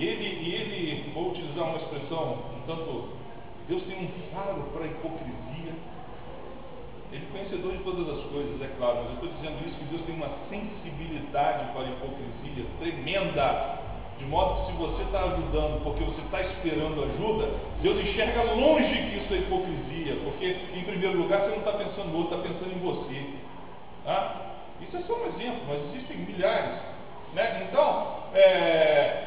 ele, vou utilizar uma expressão um tanto, Deus tem um faro para a hipocrisia. Ele é conhecedor de todas as coisas, é claro, mas eu estou dizendo isso, que Deus tem uma sensibilidade para a hipocrisia tremenda, de modo que se você está ajudando porque você está esperando ajuda, Deus enxerga longe que isso é hipocrisia, porque em primeiro lugar você não está pensando no outro, está pensando em você, tá? Isso é só um exemplo, mas existem milhares, né? Então,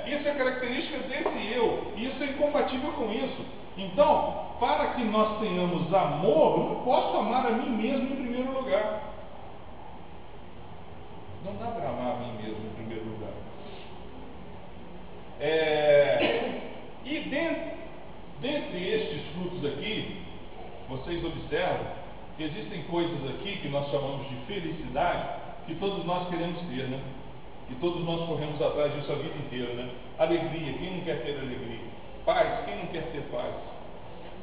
isso é característica desse eu, e isso é incompatível com isso. Então, para que nós tenhamos amor, eu não posso amar a mim mesmo em primeiro lugar. Não dá para amar a mim mesmo em primeiro lugar. E dentre estes frutos aqui, vocês observam que existem coisas aqui que nós chamamos de felicidade, que todos nós queremos ter, né? E todos nós corremos atrás disso a vida inteira, né? Alegria, quem não quer ter alegria? Paz, quem não quer ter paz?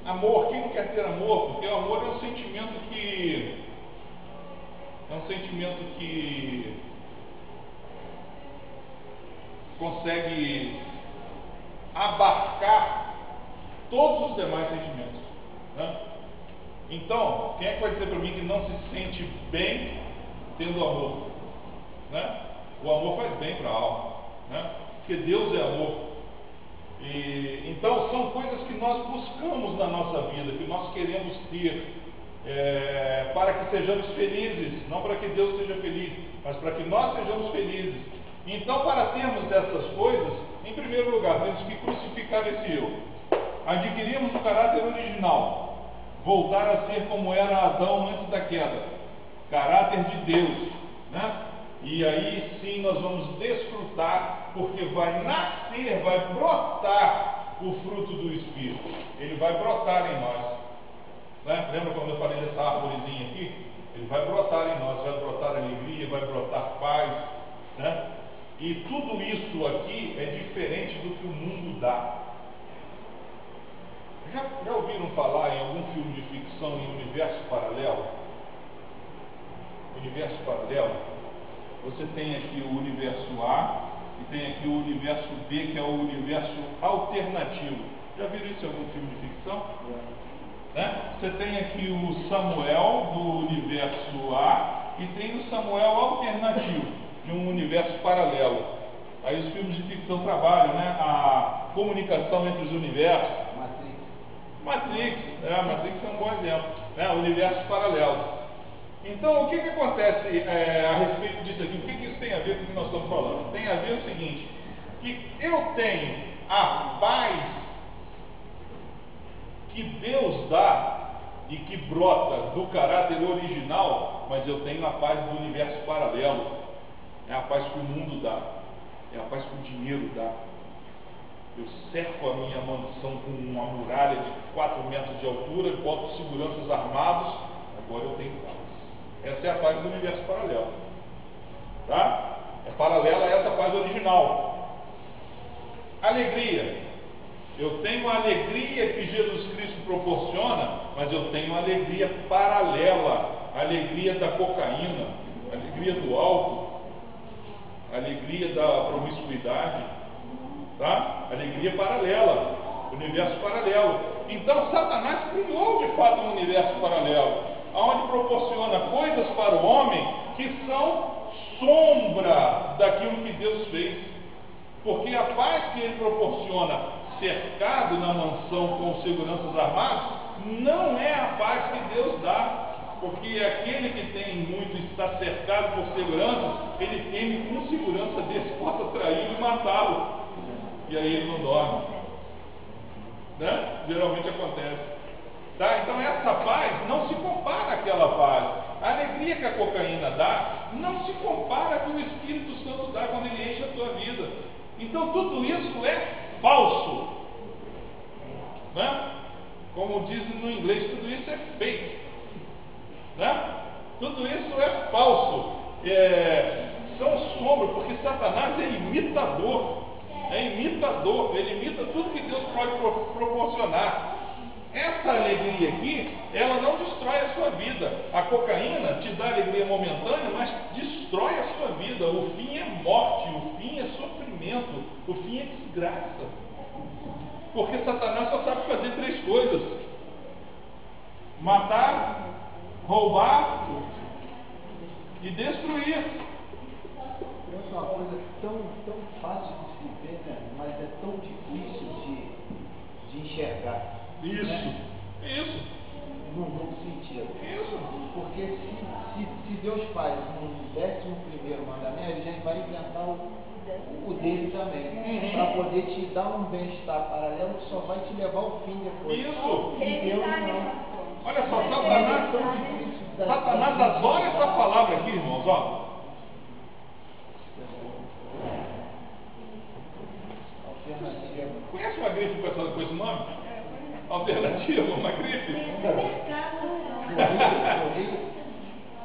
Amor, quem não quer ter amor? Porque o amor é um sentimento que consegue abarcar todos os demais sentimentos, né? Então, quem é que vai dizer para mim que não se sente bem tendo amor, né? O amor faz bem para a alma, né? Porque Deus é amor. Então são coisas que nós buscamos na nossa vida, que nós queremos ter, para que sejamos felizes, não para que Deus seja feliz, mas para que nós sejamos felizes. Então, para termos dessas coisas, em primeiro lugar, temos que crucificar esse eu, adquirirmos o caráter original, voltar a ser como era Adão antes da queda, caráter de Deus, né? E aí sim nós vamos desfrutar, porque vai nascer, vai brotar o fruto do Espírito. Ele vai brotar em nós, né? Lembra quando eu falei dessa árvorezinha aqui? Ele vai brotar em nós, vai brotar alegria, vai brotar paz, né? E tudo isso aqui é diferente do que o mundo dá. Já ouviram falar em algum filme de ficção em universo paralelo? Universo paralelo? Você tem aqui o universo A e tem aqui o universo B, que é o universo alternativo. Já viram isso em algum filme de ficção? Né? Você tem aqui o Samuel do universo A e tem o Samuel alternativo, de um universo paralelo. Aí os filmes de ficção trabalham, né? A comunicação entre os universos. Matrix é um bom exemplo, né? Universos paralelos. Então, o que acontece a respeito disso aqui? O que isso tem a ver com o que nós estamos falando? Tem a ver o seguinte, que eu tenho a paz que Deus dá e que brota do caráter original, mas eu tenho a paz do universo paralelo. É a paz que o mundo dá, é a paz que o dinheiro dá. Eu cerco a minha mansão com uma muralha de 4 metros de altura, boto seguranças armados, agora eu tenho paz. Essa é a paz do universo paralelo, tá? É paralela a essa paz original. Alegria. Eu tenho a alegria que Jesus Cristo proporciona, mas eu tenho a alegria paralela, a alegria da cocaína, a alegria do álcool, a alegria da promiscuidade, tá? Alegria paralela, universo paralelo. Então Satanás criou de fato um universo paralelo, onde proporciona coisas para o homem que são sombra daquilo que Deus fez. Porque a paz que ele proporciona cercado na mansão com seguranças armados não é a paz que Deus dá. Porque aquele que tem muito e está cercado por segurança, ele teme que um segurança desse possa traí-lo e matá-lo. E aí ele não dorme, né? Geralmente acontece. Tá? Então essa paz não se compara àquela paz. A alegria que a cocaína dá não se compara com o Espírito Santo dá quando ele enche a tua vida. Então tudo isso é falso. Né? Como dizem no inglês, tudo isso é fake. Né? Tudo isso é falso. São sombras, porque Satanás é imitador. Ele imita tudo que Deus pode proporcionar. Essa alegria aqui, ela não destrói a sua vida. A cocaína te dá alegria momentânea, mas destrói a sua vida. O fim é morte, o fim é sofrimento, o fim é desgraça. Porque Satanás só sabe fazer 3 coisas: matar, roubar e destruir. É uma coisa tão fácil de se ver, né? Mas é tão difícil de enxergar. Isso, né? Isso. Num sentido. Isso. Porque se Deus faz um 11º mandamento, a gente vai inventar o dele também. Para poder te dar um bem-estar paralelo que só vai te levar ao fim depois. Isso. E Deus não. Olha só, Satanás adora essa palavra aqui, irmãos, ó. Alternativa. Conhece uma grife com esse nome? Alternativa, uma grife?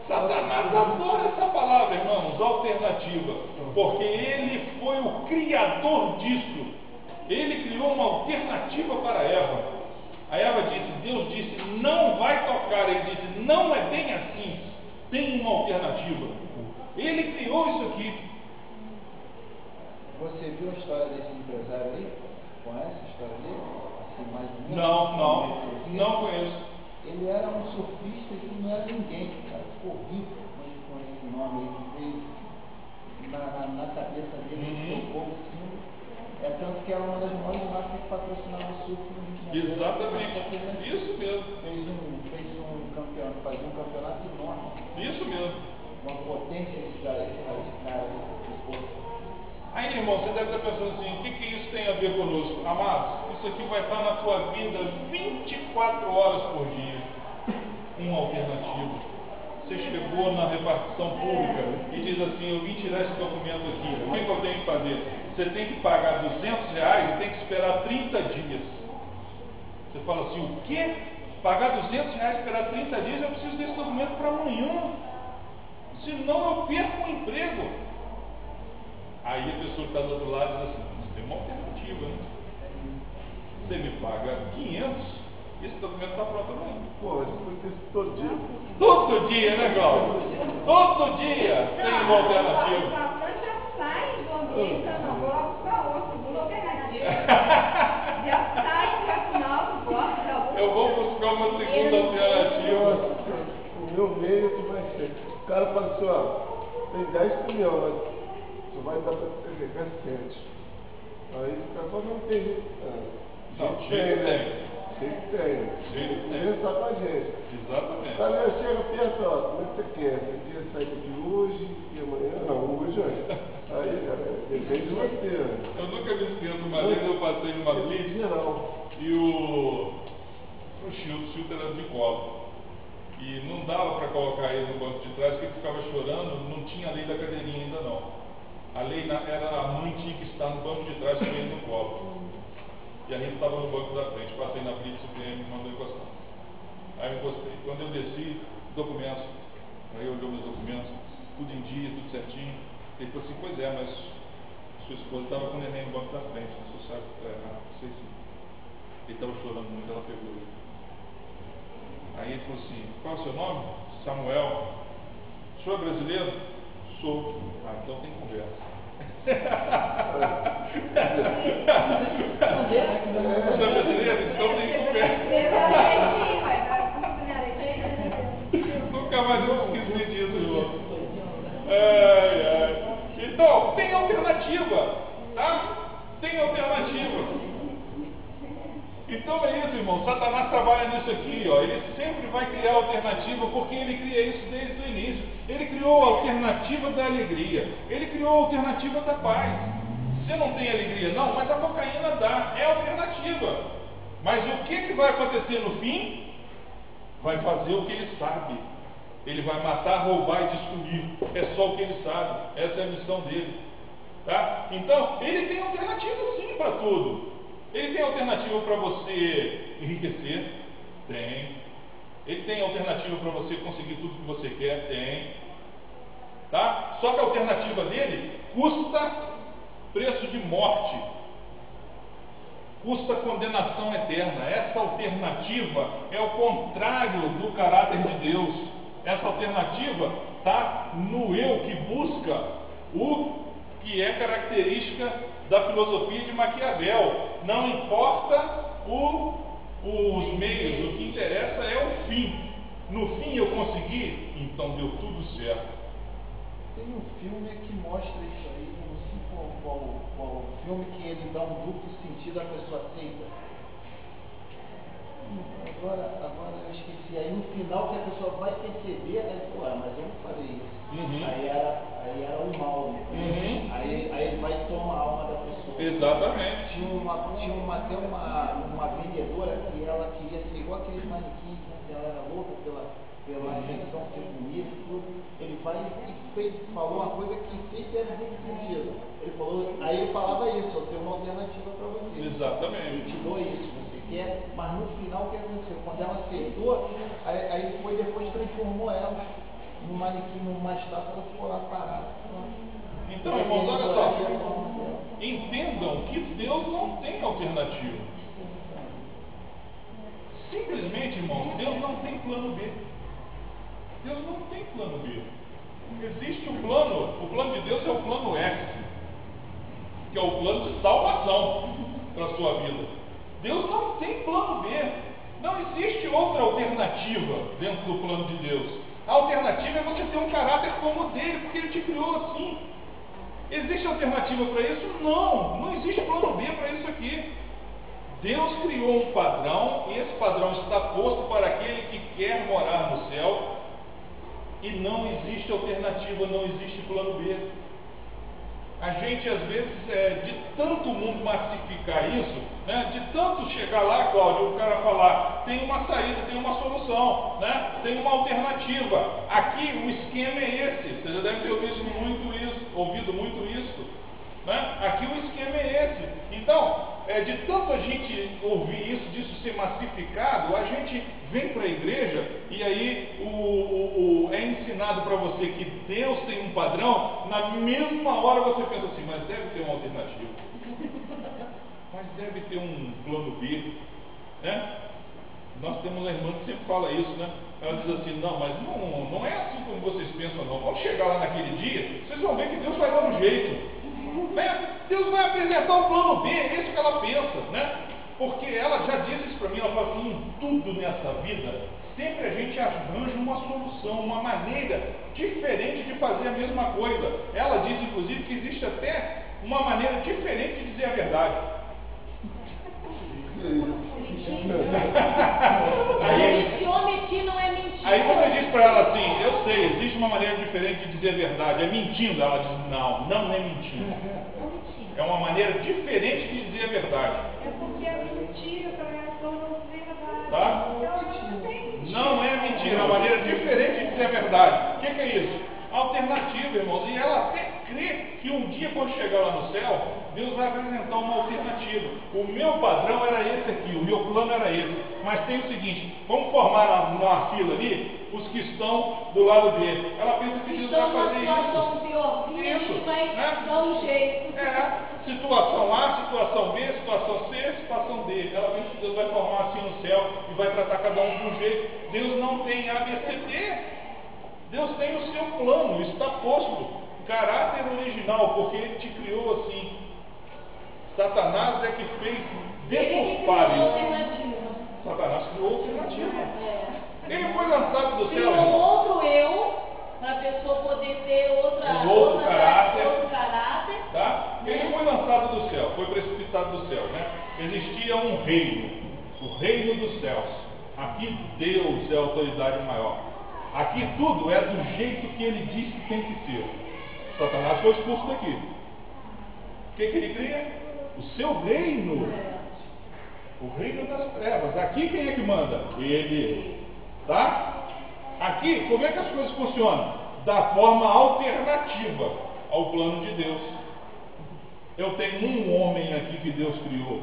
Satanás adora essa palavra, irmãos, alternativa, porque ele foi o criador disso. Ele criou uma alternativa para Eva. A Eva disse, Deus disse, não vai tocar. Ele disse, não é bem assim, tem uma alternativa. Ele criou isso aqui. Você viu a história desse empresário aí? Conhece a história dele? Assim, mais ou menos? Não conheço. Ele era um surfista que não era ninguém, cara. Ficou rico com esse nome aí, que veio na cabeça dele, ele ficou assim. É tanto que era uma das maiores marcas que patrocinava o surf no Rio de Janeiro. Exatamente, isso mesmo. Fez um campeonato, fazia um campeonato enorme. Isso mesmo. Uma potência esse cara. Aí, irmão, você deve estar pensando assim, o que isso tem a ver conosco? Amados, isso aqui vai estar na sua vida 24 horas por dia. Uma alternativa. Você chegou na repartição pública e diz assim, eu vim tirar esse documento aqui, o que eu tenho que fazer? Você tem que pagar R$200 e tem que esperar 30 dias. Você fala assim, o quê? Pagar R$200 e esperar 30 dias? Eu preciso desse documento para amanhã. Senão eu perco o emprego. Aí a pessoa que está do outro lado diz assim, você tem uma alternativa, né? Você me paga 500 e esse documento está pronto amanhã. Pô, isso acontece todo dia. Todo dia, né, Cláudio? Todo dia tem uma alternativa. Já sai do ambiente, não gosto para outro, segunda alternativa. Já sai para final, gosto. Eu vou buscar uma segunda alternativa. O meu meio que vai ser. O cara fala assim, ó, tem 10 milhões, mas vai dar para carregar 7. Aí o cara fala, não tem jeito. Não, jeito tem. Jeito tem. Ele está com a gente. Exatamente. O cara chega perto, ó, como é que você quer? Você quer sair daqui hoje e amanhã? Não, hoje antes. Aí, cara, depende de você. Eu nunca me esqueço, uma vez eu passei numa blitz e o Chilton era de colo. E não dava para colocar ele no banco de trás, porque ele ficava chorando, não tinha a lei da cadeirinha ainda não. A lei era a mãe tinha que estar no banco de trás com ele no colo. E a gente estava no banco da frente, passei na blitz, o cliente me mandou encostar. Aí eu encostei. Quando eu desci, documentos, aí olhou meus documentos, tudo em dia, tudo certinho. Ele falou assim, pois é, mas sua esposa estava com o neném no banco da frente, você sabe que está errado, sei sim. Ele estava chorando muito, ela pegou ele. Aí ele falou assim, qual é o seu nome? Samuel. O senhor é brasileiro? Sou. Ah, então tem conversa. Você é brasileiro? Então tem conversa. Nunca mais eu esqueci disso, irmão. Então, tem alternativa, tá? Tem alternativa. Então é isso, irmão. Satanás trabalha nisso aqui, ó. Ele sempre vai criar alternativa, porque ele cria isso desde o início. Ele criou a alternativa da alegria. Ele criou a alternativa da paz. Você não tem alegria, não, mas a cocaína dá. É alternativa. Mas o que vai acontecer no fim? vai fazer o que ele sabe. Ele vai matar, roubar e destruir. É só o que ele sabe. Essa é a missão dele. Tá? Então, ele tem alternativa sim para tudo. Ele tem alternativa para você enriquecer? Tem. Ele tem alternativa para você conseguir tudo que você quer? Tem. Tá? Só que a alternativa dele custa preço de morte. Custa condenação eterna. Essa alternativa é o contrário do caráter de Deus. Essa alternativa está no eu que busca o que é característica da filosofia de Maquiavel. Não importa os meios, o que interessa é o fim. No fim eu consegui, então deu tudo certo. Tem um filme que mostra isso aí, eu não sei qual filme, que ele dá um duplo sentido à pessoa aceita. Agora eu esqueci. Aí no final que a pessoa vai perceber, mas eu não falei isso. Aí era o mal. Aí ele vai tomar a alma da pessoa. Exatamente. Tinha até uma vendedora que ela queria ser igual aqueles manequins, né? Ela era louca pela invenção que comia e tudo. Ele vai e falou uma coisa que fez muito sentido. Aí ele falava isso, eu tenho uma alternativa para você. Exatamente. Eu te dou isso, você quer, mas no final o que aconteceu? Quando ela aceitou, aí foi depois transformou ela num manequim, numa estátua, ela ficou lá parada. Então, irmãos, olha só. Entendam que Deus não tem alternativa. Simplesmente, irmãos, Deus não tem plano B. Deus não tem plano B. Existe o plano de Deus é o plano S, que é o plano de salvação para a sua vida. Deus não tem plano B. Não existe outra alternativa dentro do plano de Deus. A alternativa é você ter um caráter como o dele, porque ele te criou assim. Existe alternativa para isso? Não existe plano B para isso aqui. Deus criou um padrão, e esse padrão está posto para aquele que quer morar no céu, e não existe alternativa, não existe plano B. A gente, às vezes, de tanto mundo massificar isso, né, de tanto chegar lá, Cláudio, o cara falar, tem uma saída, tem uma solução, né, tem uma alternativa. Aqui o esquema é esse. Você já deve ter ouvido muito isso. Né? Aqui o esquema é esse. Então, de tanto a gente ouvir isso, disso ser massificado, a gente vem para a igreja e aí é ensinado para você que Deus tem um padrão. Na mesma hora você pensa assim, mas deve ter uma alternativa, mas deve ter um plano B, né? Nós temos uma irmã que sempre fala isso, né? Ela diz assim, não, mas não é assim como vocês pensam não. Quando chegar lá naquele dia, vocês vão ver que Deus vai dar um jeito. Né? Deus vai apresentar um plano B, é isso que ela pensa, né? Porque ela já disse isso para mim, ela fala assim, em tudo nessa vida, sempre a gente arranja uma solução, uma maneira diferente de fazer a mesma coisa. Ela diz, inclusive, que existe até uma maneira diferente de dizer a verdade. Se omitir não é mentira. Aí você diz para ela assim, eu sei, existe uma maneira diferente de dizer a verdade, é mentindo. Ela diz, não é mentindo. É uma maneira diferente de dizer a verdade. É porque a mentira para ela torna-se verdade. Tá? Então não tem mentira. Não é mentira, é uma maneira diferente de dizer a verdade. O que é isso? Alternativa, irmãos. E ela até crê que um dia, quando chegar lá no céu, Deus vai apresentar uma alternativa. O meu padrão era esse aqui, o meu plano era esse. Mas tem o seguinte, vamos formar numa fila ali os que estão do lado dele. Ela pensa que Deus vai fazer isso. Isso, vai dar um jeito. Situação A, situação B, situação C, situação D. Ela pensa que Deus vai formar assim no céu e vai tratar cada um de um jeito. Deus não tem ABCD. Deus tem o seu plano, está posto, caráter original, porque Ele te criou assim. Satanás é que fez deturpar isso. Satanás criou alternativa. Ele foi lançado do céu. Criou outro eu, para a pessoa poder ter outro caráter. Tá? Ele foi lançado do céu, foi precipitado do céu. Né? Existia um reino, o reino dos céus. Aqui Deus é a autoridade maior. Aqui tudo é do jeito que ele diz que tem que ser. Satanás foi expulso daqui. O que ele cria? O seu reino. O reino das trevas. Aqui quem é que manda? Ele. Tá? Aqui, como é que as coisas funcionam? Da forma alternativa ao plano de Deus. Eu tenho um homem aqui que Deus criou,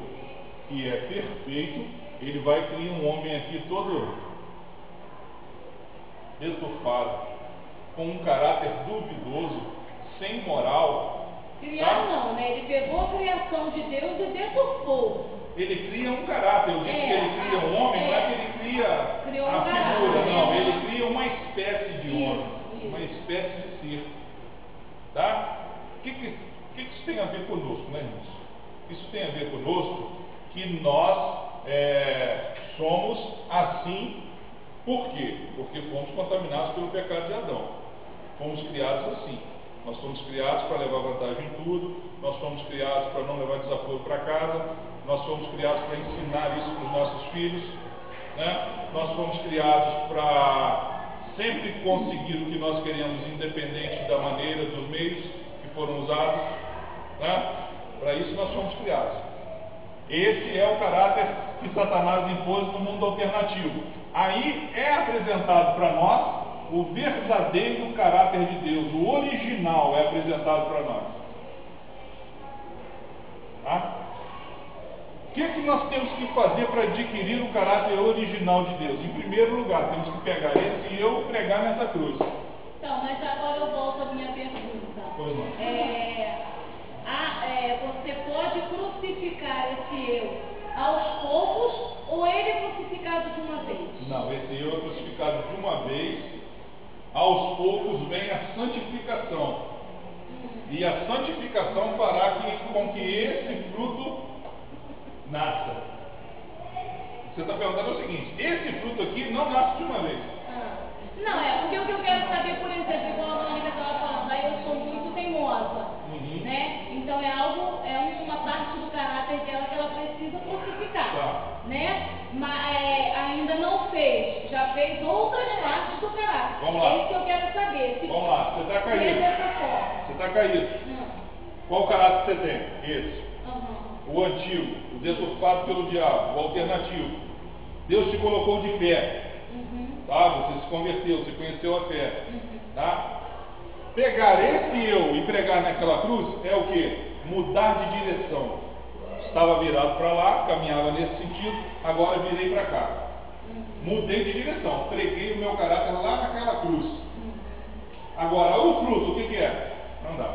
que é perfeito. Ele vai criar um homem aqui todo deturpado, com um caráter duvidoso, sem moral. Criar não, né? Ele pegou a criação de Deus e deturpou. Ele cria um caráter. Eu disse que ele cria um homem, não é que ele cria Criou a um figura, caráter, não. né? Ele cria uma espécie de homem, Isso. uma espécie de ser. Tá? O que isso tem a ver conosco, né, irmãos? Isso tem a ver conosco que nós somos assim. Por quê? Porque fomos contaminados pelo pecado de Adão. Fomos criados assim. Nós fomos criados para levar vantagem em tudo. Nós fomos criados para não levar desaforo para casa. Nós fomos criados para ensinar isso para os nossos filhos, né? Nós fomos criados para sempre conseguir o que nós queremos, independente da maneira, dos meios que foram usados, né? Para isso nós fomos criados. Esse é o caráter que Satanás impôs no mundo alternativo. Aí é apresentado para nós o verdadeiro caráter de Deus, o original é apresentado para nós. Tá? O que nós temos que fazer para adquirir o caráter original de Deus? Em primeiro lugar, temos que pegar esse eu e pregar nessa cruz. Então, mas agora eu volto à minha pergunta. Pois não. Você pode crucificar esse eu aos poucos ou ele é crucificado de uma vez? Não, esse eu é crucificado de uma vez. Aos poucos vem a santificação. E a santificação fará com que esse fruto nasça. Você está perguntando o seguinte: esse fruto aqui não nasce de uma vez. Não, porque o que eu quero saber, por exemplo, igual a Mônica estava falando, aí eu sou muito teimosa, né? Então é uma parte do caráter dela que ela precisa crucificar, Tá. né? Mas ainda não fez, já fez outras partes do caráter. Vamos lá. É isso que eu quero saber. Vamos lá, você está Se é caído. dessa forma. Você está caído. Qual caráter você tem? Esse. Uhum. O antigo, o deturpado pelo diabo, o alternativo. Deus te colocou de pé. Tá? Você se converteu, você conheceu a fé. Tá? Pegar esse eu e pregar naquela cruz é o que? Mudar de direção. Estava virado para lá, caminhava nesse sentido, agora virei para cá. Mudei de direção, preguei o meu caráter lá naquela cruz. Agora, o fruto, o que é? Não dá.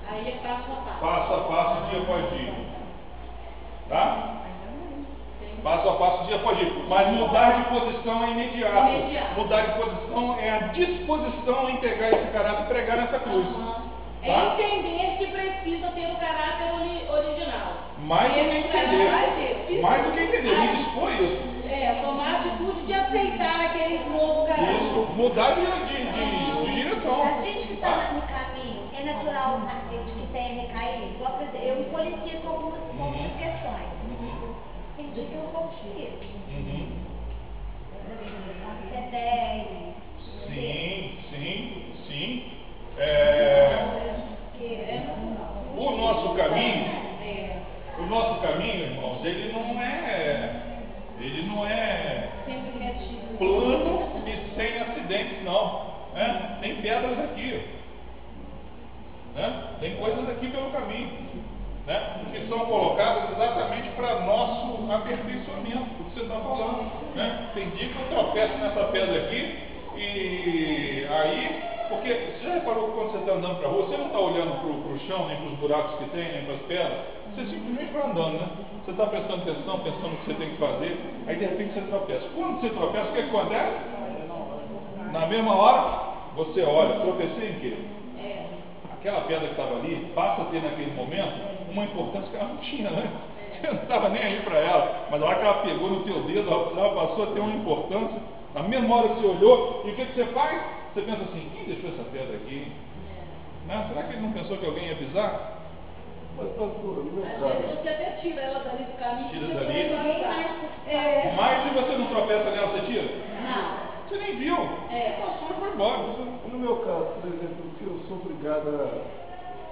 Aí é passo a passo. Passo a passo, dia após dia. Tá? Passo a passo, dia após dia. Mas mudar de posição é imediato. Mudar de posição é a disposição em pegar esse caráter e pregar nessa cruz. É entender que precisa ter o caráter original. Mais do que entender. Mais do que entender. Me dispor isso. Tomar a atitude de aceitar aquele novo caráter. Isso. Mudar de direção. A gente que está no caminho, é natural a gente que tem recaído. Eu me policio com algumas questões. Tem dia que eu vou tiro. Sim. O nosso caminho, irmãos, ele não é plano e sem acidentes, não. Né? Tem pedras aqui. Né? Tem coisas aqui pelo caminho. Né? Que são colocadas exatamente para nosso aperfeiçoamento, o que você está falando. Né? Tem dia que eu tropeço nessa pedra aqui, e aí, porque você já reparou que quando você está andando para a rua, você não está olhando para o chão, nem para os buracos que tem, nem para as pedras, você simplesmente vai andando, né? Você está prestando atenção, pensando o que você tem que fazer, aí de repente você tropeça. Quando você tropeça, o que acontece? Na mesma hora, você olha, tropecei em quê? Aquela pedra que estava ali passa a ter naquele momento uma importância que ela não tinha, né? Você não estava nem aí para ela, mas a hora que ela pegou no teu dedo, ela passou a ter uma importância. Na mesma hora que você olhou, e o que você faz? Você pensa assim: quem deixou essa pedra aqui? Né? Será que ele não pensou que alguém ia pisar? Mas, pastor, no meu Às caso, vezes você até tira ela dali do caminho. Tira porque dali. você vai passar. Mas se você não tropeça nela, você tira? Não. Você nem viu. Passou e foi embora. no meu caso, por exemplo, que eu sou obrigado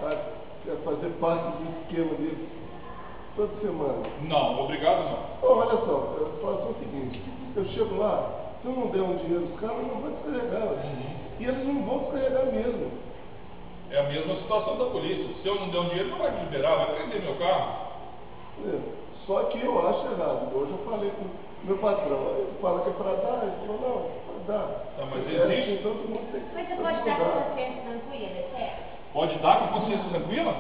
a fazer parte do esquema dele toda semana. Não, obrigado não. Bom, olha só, eu faço o seguinte: eu chego lá, Se eu não der um dinheiro aos caras, eu não vou descarregar. E eles não vão descarregar mesmo. É a mesma situação da polícia. Se eu não der um dinheiro, não vai me liberar, vai prender meu carro. Só que eu acho errado. Hoje eu falei com o meu patrão. Ele fala que é para dar, ele falou, não, para dar. Tá, mas assim, existe? todo mundo tem que Mas você pode dar com consciência tranquila, é certo? Pode dar com consciência tranquila?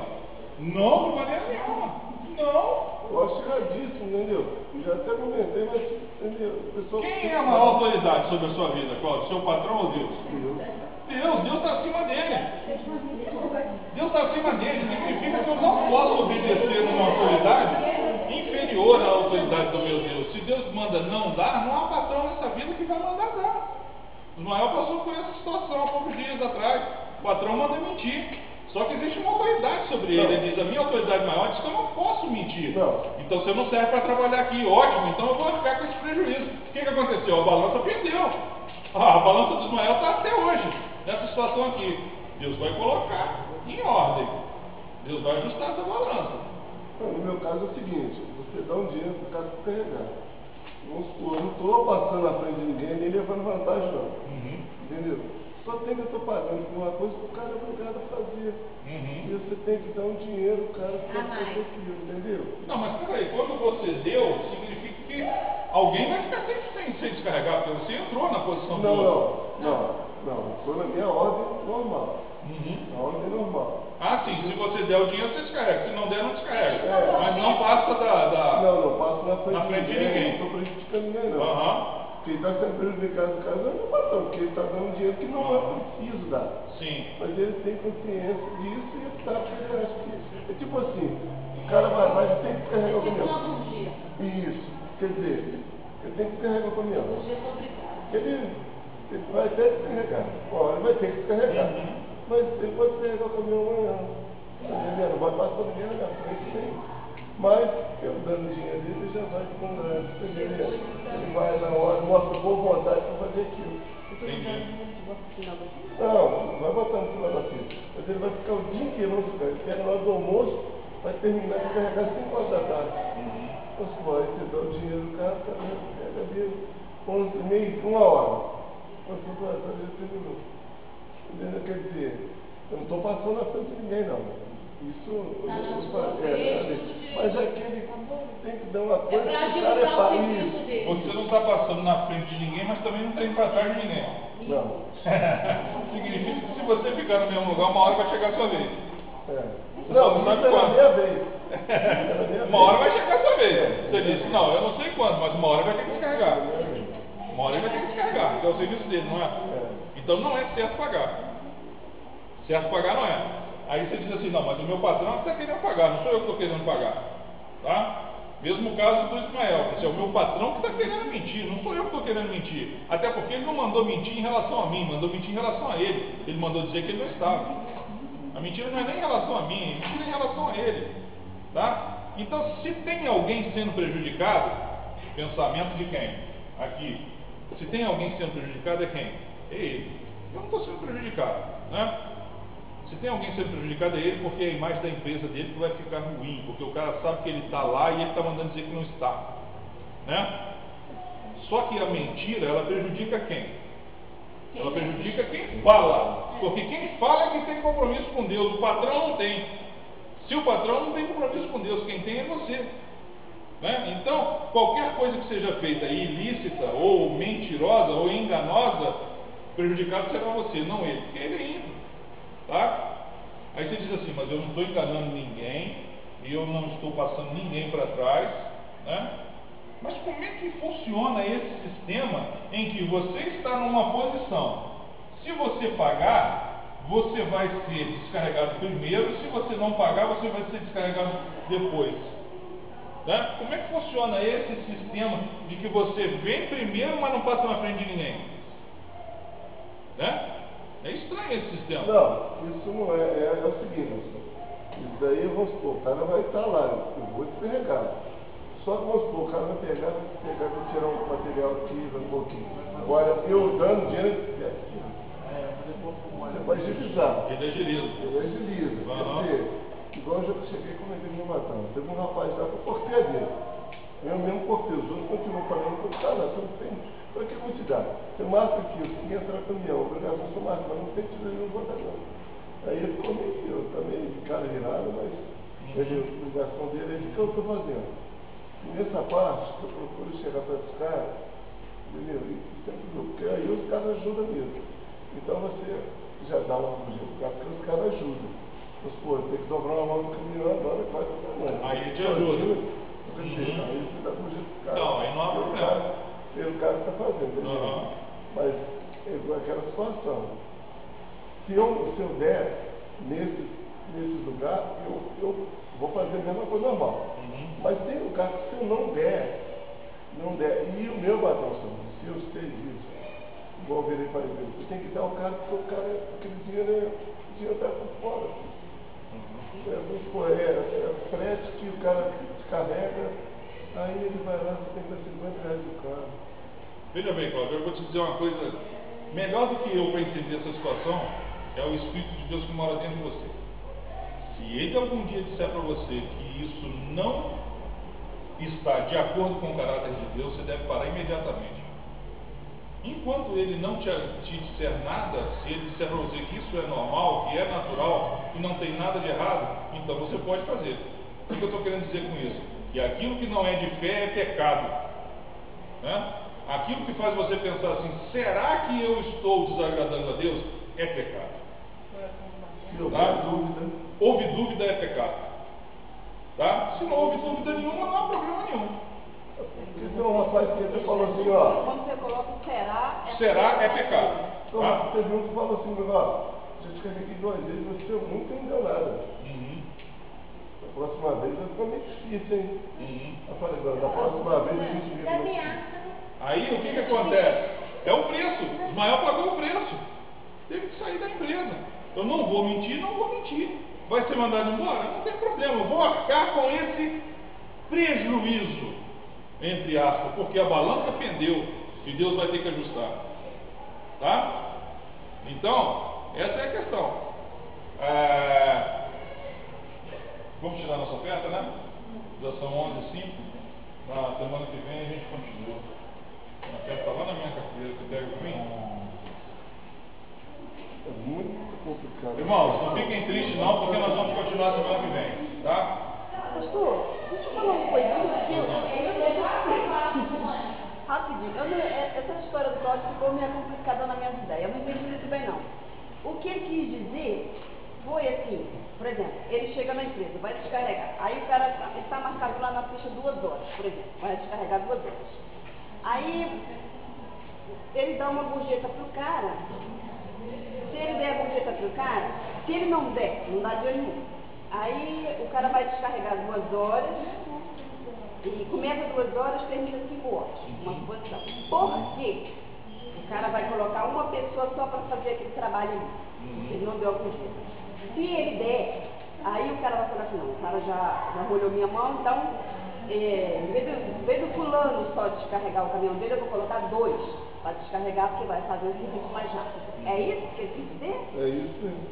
Não, de maneira nenhuma. Não. Eu acho erradíssimo, entendeu? Eu já até comentei, mas, entendeu? O pessoal Quem é a maior autoridade sobre a sua vida, Cláudio? Seu patrão ou Deus? Deus está acima dele. Deus está acima dele. Significa que eu não posso obedecer uma autoridade inferior à autoridade do meu Deus. Se Deus manda não dar, não há patrão nessa vida que vai mandar dar. Ismael passou por essa situação há poucos dias atrás. O patrão manda mentir. Só que existe uma autoridade sobre ele. Ele diz, a minha autoridade maior diz que eu não posso mentir. Então você não serve para trabalhar aqui. Ótimo, então eu vou ficar com esse prejuízo. O que aconteceu? A balança perdeu. A balança do Ismael está até hoje, nessa situação aqui. Deus vai colocar em ordem. Deus vai ajustar essa balança. No meu caso é o seguinte, você dá um dinheiro para o cara carregar. Vamos supor, eu não estou passando na frente de ninguém, nem levando vantagem não. Entendeu? Só tem que eu estou pagando por uma coisa que o cara é obrigado a fazer. E você tem que dar um dinheiro, o cara tem que fazer aquilo, entendeu? Não, mas peraí, quando você deu, significa que alguém vai ficar sem descarregar, porque você entrou na posição do outro. Não, estou na minha ordem normal. Na ordem normal. Ah, sim, se você der o dinheiro, você descarrega. Se não der, não descarrega. Mas não passa Não passo na frente de ninguém. Não estou prejudicando ninguém, não. Quem está sendo prejudicado no caso é o meu patrão, porque ele está dando dinheiro que não é preciso dar. Sim. Mas ele tem consciência disso e ele está porque é tipo assim, o cara vai tem que carregar o caminhão. Isso, quer dizer, ele tem que carregar o caminhão. Ele vai ter que carregar. Ele vai ter que carregar. Mas ele pode carregar o caminhão amanhã. Não vai passar ninguém na frente nem. Mas eu dando dinheiro dele, ele já vai com grande. Ele vai na hora, mostra boa vontade para fazer aquilo. Não vai botar no final da fila. Mas ele vai ficar o dia inteiro no lugar. Ele pega na hora do almoço, vai terminar de carregar 5 horas da tarde. Aí você dá o dinheiro do cara, o cara pega dele 11h30, 1 hora. Quando você vai fazer, terminou. Quer dizer, eu não estou passando na frente de ninguém, não. Isso mas aquele tem que dar uma coisa que o cara é para isso. Você não está passando na frente de ninguém, mas também não está indo para trás de ninguém. Não. Significa que se você ficar no mesmo lugar, uma hora vai chegar a sua vez. Não sabe quando. Minha vez. Uma hora vai chegar a sua vez. Você disse, não, eu não sei quando, mas uma hora vai ter que descarregar. Uma hora ele vai ter que descarregar, que é o serviço dele, não é? Então não é certo pagar. Certo pagar não é. Aí você diz assim, não, mas o meu patrão está querendo pagar, não sou eu que estou querendo pagar. Tá? Mesmo caso do Ismael, é o meu patrão que está querendo mentir, não sou eu que estou querendo mentir. Até porque ele não mandou mentir em relação a mim, mandou mentir em relação a ele. Ele mandou dizer que ele não estava. A mentira não é nem em relação a mim, a mentira é em relação a ele. Tá? Então, se tem alguém sendo prejudicado, pensamento de quem? Aqui. Se tem alguém sendo prejudicado, é quem? É ele. Eu não estou sendo prejudicado. Né? Se tem alguém sendo prejudicado, é ele, porque é a imagem da empresa dele que vai ficar ruim, porque o cara sabe que ele está lá e ele está mandando dizer que não está. Né? Só que a mentira, ela prejudica quem? Ela prejudica quem fala. Porque quem fala é quem tem compromisso com Deus. O patrão não tem. Se o patrão não tem compromisso com Deus, quem tem é você. Né? Então, qualquer coisa que seja feita ilícita, ou mentirosa, ou enganosa, prejudicado será você, não ele, porque ele é ímpio. Tá? Aí você diz assim, mas eu não estou enganando ninguém, e eu não estou passando ninguém para trás. Né? Mas como é que funciona esse sistema em que você está numa posição? Se você pagar, você vai ser descarregado primeiro, se você não pagar, você vai ser descarregado depois. Né? Como é que funciona esse sistema de que você vem primeiro, mas não passa na frente de ninguém? Né? É estranho esse sistema. Não, isso não é o seguinte, isso daí, vamos supor, o cara vai estar lá, eu vou descarregar. Só que vamos supor, o cara vai pegar, vai tirar um material aqui, vai um pouquinho. Agora, eu dando dinheiro, você vai agilizar. Ele agiliza. Ele agiliza. Quer dizer, igual eu já cheguei como ele me matando. Teve um rapaz lá que eu cortei a dele. Eu mesmo cortei, os outros continuam falando, tá lá, você não tem. O que quantidade. Você marca aqui, eu tenho que entrar no caminhão, obrigação você marca, mas não tem que tirar nenhum não. Aí ele ficou meio, eu também, cara virado, mas a obrigação dele é o que eu estou fazendo. E nessa parte, que eu procuro chegar para os caras, entendeu? E sempre porque aí os caras ajudam mesmo. Então você já dá uma gorjeta pro cara, porque os caras ajudam. Mas, pô, tem que dobrar uma mão no caminhão agora, vai para o tamanho. Aí ele te ajuda. Aí você dá gorjeta pro cara. Não, aí não há problema. Pelo cara que está fazendo, entendeu? Mas é aquela situação. Se eu der nesse lugar, eu vou fazer a mesma coisa normal. Mas tem lugar que se eu não der, e o meu patrão, se eu sei disso, igual eu virei para ele, você tem que dar o cara, porque o cara, aquele dinheiro está por fora. É frete que o cara descarrega, aí ele vai lá, você tem que dar R$50 do carro. Veja bem, Cláudio, eu vou te dizer uma coisa, melhor do que eu para entender essa situação, é o Espírito de Deus que mora dentro de você. Se ele algum dia disser para você que isso não está de acordo com o caráter de Deus, você deve parar imediatamente. Enquanto ele não te disser nada, se ele disser para você que isso é normal, que é natural, que não tem nada de errado, então você pode fazer. O que eu estou querendo dizer com isso? Que aquilo que não é de fé é pecado. Né? Aquilo que faz você pensar assim, será que eu estou desagradando a Deus? É pecado. Tá? Houve dúvida é pecado. Tá? Se não houve dúvida nenhuma, não há problema nenhum. Então um rapaz que falou assim, ó. Quando você coloca será é pecado. Então, Tá? teve um que falou assim, ó, já escrevi aqui 2 vezes, você nunca me deu nada. Da próxima vez vai ficar meio difícil, hein? Eu falei, da próxima vez a gente viu. Aí o que acontece? É o preço. O Ismael pagou o preço. Teve que sair da empresa. Eu não vou mentir, não vou mentir. Vai ser mandado embora? Não tem problema. Eu vou arcar com esse prejuízo, entre aspas, porque a balança pendeu e Deus vai ter que ajustar. Tá? Então, essa é a questão. Vamos tirar nossa oferta, né? Já são 11h05. Na semana que vem a gente continua. A oferta está lá na minha carteira. Você pega para mim? É muito complicado. Irmãos, não fiquem tristes não, porque nós vamos continuar semana que vem, tá? Pastor, deixa eu falar uma coisinha. Rapidinho, essa história do código ficou meio complicada na minha ideia. Eu não entendi muito bem não. O que ele quis dizer foi assim, por exemplo, ele chega na empresa, vai descarregar. Aí o cara está marcado lá na ficha 2 horas, por exemplo, vai descarregar 2 horas. Aí ele dá uma gorjeta pro cara. Se ele der a gorjeta pro cara, se ele não der, não dá dinheiro nenhum. Aí o cara vai descarregar 2 horas e começa 2 horas, termina 5 horas. Uma suposição. Por quê? O cara vai colocar uma pessoa só para fazer aquele trabalho ali. Ele não deu a gorjeta. Se ele der, aí o cara vai falar assim, não, o cara já molhou minha mão, então em vez do fulano só descarregar o caminhão dele, eu vou colocar 2 para descarregar, porque vai fazer o serviço mais rápido. É isso que ele quis dizer? É isso mesmo.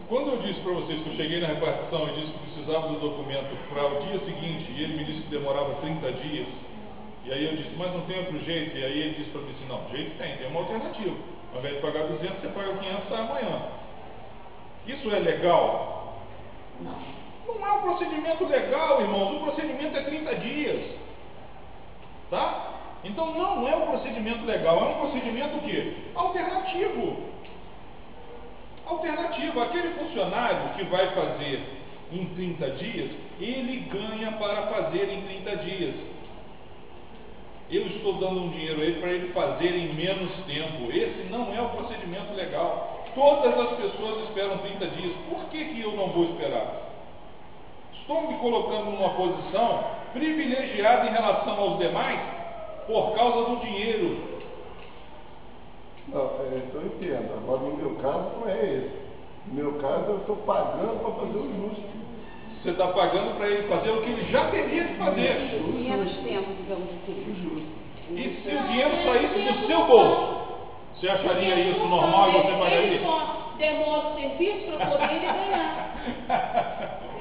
Quando eu disse para vocês que eu cheguei na repartição e disse que precisava do documento para o dia seguinte, e ele me disse que demorava 30 dias, e aí eu disse, mas não tem outro jeito, e aí ele disse para mim assim, não, jeito tem uma alternativa. Ao invés de pagar 200, você paga 500, sai amanhã. Isso é legal? Não é um procedimento legal, irmãos, o procedimento é 30 dias. Tá? Então não é um procedimento legal, é um procedimento o quê? Alternativo. Aquele funcionário que vai fazer em 30 dias, ele ganha para fazer em 30 dias. Eu estou dando um dinheiro a ele para ele fazer em menos tempo. Esse não é o procedimento legal. Todas as pessoas esperam 30 dias. Por que eu não vou esperar? Estou me colocando numa posição privilegiada em relação aos demais por causa do dinheiro. Não, eu entendo. Agora, no meu caso, não é esse. No meu caso, eu estou pagando para fazer o justo. Você está pagando para ele fazer o que ele já teria que fazer. Menos tempo, digamos assim. Justo. E se o dinheiro saísse do seu bolso, você acharia isso normal e você pagaria? Ele só demora o serviço para poder ele ganhar.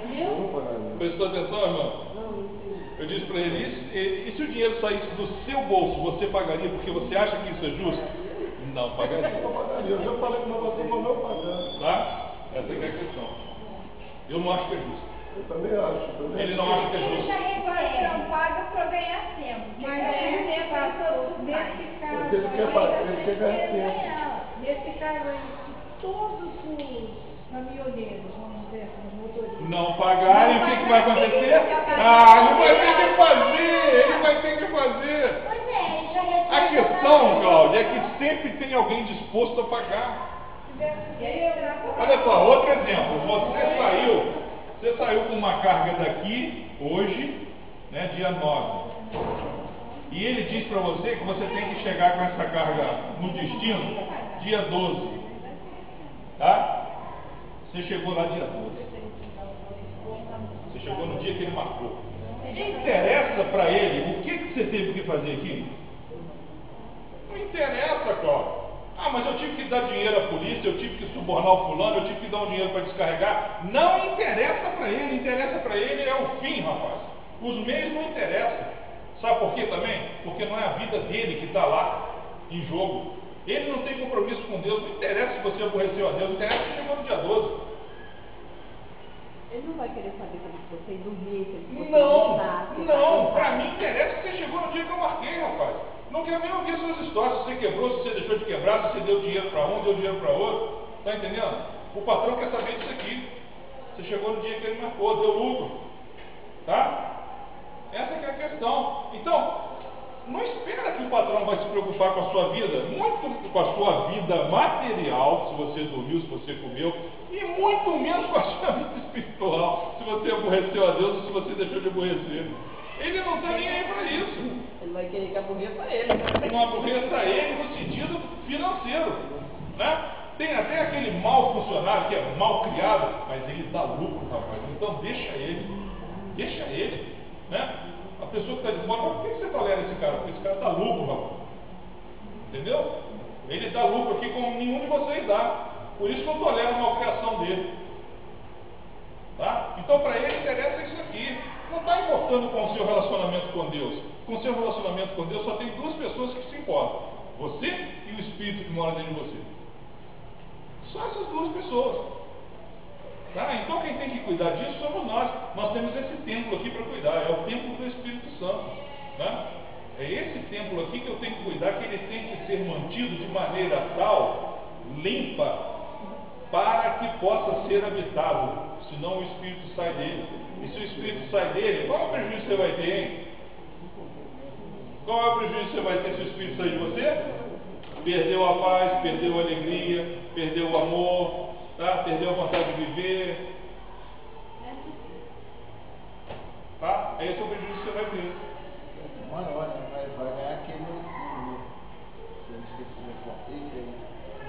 Entendeu? Prestou atenção, irmão? Não entendi. Eu disse para ele isso, e se o dinheiro saísse do seu bolso, você pagaria porque você acha que isso é justo? Não pagaria. Eu pagaria. Eu já falei com você para não pagar. Tá? Essa é a questão. Eu não acho que é justo. Eu também acho. Ele não acha que é justo. O patrão paga para ganhar tempo. Mas nesse caso, Ele quer ganhar tempo. nesse caso aí, se todos os caminhoneiros, vamos dizer assim, motoristas, Não pagarem, o que vai acontecer? Ah, ele vai ter que fazer! Ele vai ter que fazer! Pois é, ele já recebe. A questão, Cláudia, é que sempre tem alguém disposto a pagar. Olha só, outro exemplo. Você saiu com uma carga daqui, hoje, né, dia 9. E ele diz para você que você tem que chegar com essa carga no destino dia 12. Tá? Você chegou lá dia 12. Você chegou no dia que ele marcou. Interessa para ele o que você teve que fazer aqui? Não interessa, Cláudio. Ah, mas eu tive que dar dinheiro à polícia, eu tive que subornar o fulano, eu tive que dar um dinheiro para descarregar. Não interessa para ele, interessa para ele é o fim, rapaz. Os meios não interessam. Sabe por quê também? Porque não é a vida dele que está lá em jogo. Ele não tem compromisso com Deus, não interessa se você aborreceu a Deus, não interessa se chegou no dia 12. Ele não vai querer saber se você dormir, se você Não, para mim interessa que você chegou no dia que eu marquei, rapaz. Não quero nem ouvir suas histórias, se você quebrou, se você deixou de quebrar, se você deu dinheiro para um, deu dinheiro para outro. Está entendendo? O patrão quer saber disso aqui. Você chegou no dia que ele marcou, deu lucro. Tá? Essa que é a questão. Então, não espera que o patrão vai se preocupar com a sua vida, muito com a sua vida material, se você dormiu, se você comeu, e muito menos com a sua vida espiritual, se você aborreceu a Deus ou se você deixou de aborrecer. Ele não está nem aí para isso. Ele vai querer que aborreça ele. Não aborreça ele no sentido financeiro, né? Tem até aquele mau funcionário que é mal criado, mas ele dá lucro, rapaz. Então deixa ele, né? A pessoa que está de fora, por que você tolera esse cara? Porque esse cara dá lucro, rapaz. Entendeu? Ele dá lucro aqui como nenhum de vocês dá. Por isso que eu tolero a malcriação dele. Tá? Então para ele interessa isso aqui. Não está importando com o seu relacionamento com Deus. Com o seu relacionamento com Deus só tem duas pessoas que se importam: você e o Espírito que mora dentro de você. Só essas duas pessoas. Tá? Então quem tem que cuidar disso somos nós. Nós temos esse templo aqui para cuidar. É o templo do Espírito Santo. Tá? É esse templo aqui que eu tenho que cuidar, que ele tem que ser mantido de maneira tal, limpa, para que possa ser habitado. Senão o Espírito sai dele. E se o Espírito sai dele, qual é o prejuízo que você vai ter, hein? Qual é o prejuízo que você vai ter se o Espírito sair de você? Perdeu a paz, perdeu a alegria, perdeu o amor, tá? Perdeu a vontade de viver. Tá? Esse é o prejuízo que você vai ter. Maior, né? Vai ganhar aquele.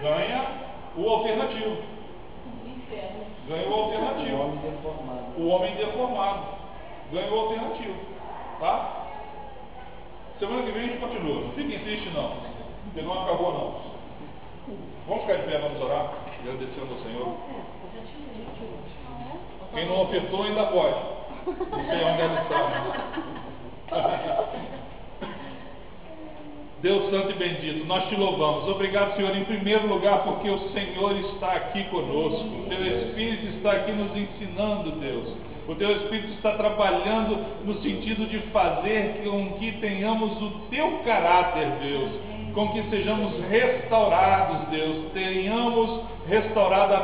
Ganha o alternativo. Ganha o alternativo. O homem deformado. O homem deformado. Ganha o alternativo. Tá? Semana que vem a gente continua. Não fiquem tristes não. Porque não acabou não. Vamos ficar de pé, vamos orar. Agradecendo ao Senhor. Quem não apertou ainda pode. Não sei onde ela está. Deus santo e bendito, nós te louvamos. Obrigado, Senhor, em primeiro lugar, porque o Senhor está aqui conosco. O Teu Espírito está aqui nos ensinando, Deus. O Teu Espírito está trabalhando no sentido de fazer com que tenhamos o Teu caráter, Deus. Com que sejamos restaurados, Deus. Tenhamos restaurado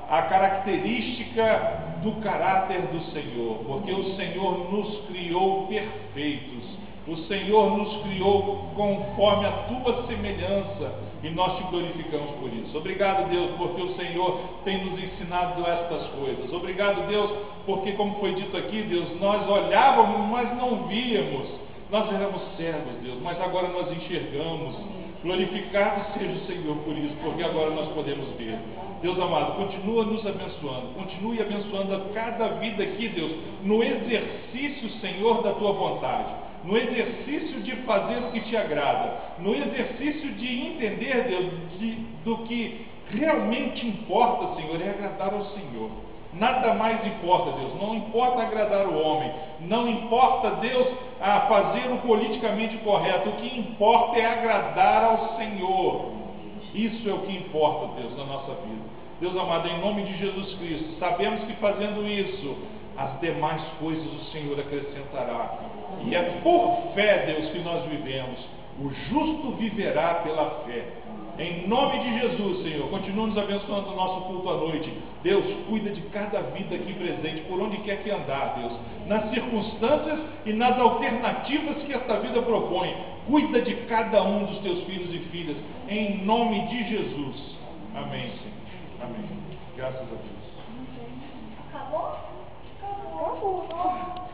a característica do caráter do Senhor. Porque o Senhor nos criou perfeitos. O Senhor nos criou conforme a Tua semelhança e nós Te glorificamos por isso. Obrigado, Deus, porque o Senhor tem nos ensinado estas coisas. Obrigado, Deus, porque como foi dito aqui, Deus, nós olhávamos, mas não víamos. Nós éramos cegos, Deus, mas agora nós enxergamos. Glorificado seja o Senhor por isso, porque agora nós podemos ver. Deus amado, continua nos abençoando, continue abençoando a cada vida aqui, Deus, no exercício, Senhor, da Tua vontade. No exercício de fazer o que Te agrada, no exercício de entender, Deus, do que realmente importa, Senhor, é agradar ao Senhor. Nada mais importa, Deus. Não importa agradar o homem. Não importa, Deus, fazer o politicamente correto. O que importa é agradar ao Senhor. Isso é o que importa, Deus, na nossa vida. Deus amado, em nome de Jesus Cristo, sabemos que fazendo isso, as demais coisas o Senhor acrescentará. E é por fé, Deus, que nós vivemos. O justo viverá pela fé. Em nome de Jesus, Senhor, continua nos abençoando o nosso culto à noite. Deus, cuida de cada vida aqui presente, por onde quer que andar, Deus, nas circunstâncias e nas alternativas que esta vida propõe. Cuida de cada um dos teus filhos e filhas, em nome de Jesus. Amém, Senhor. Amém. Graças a Deus. Acabou? Acabou.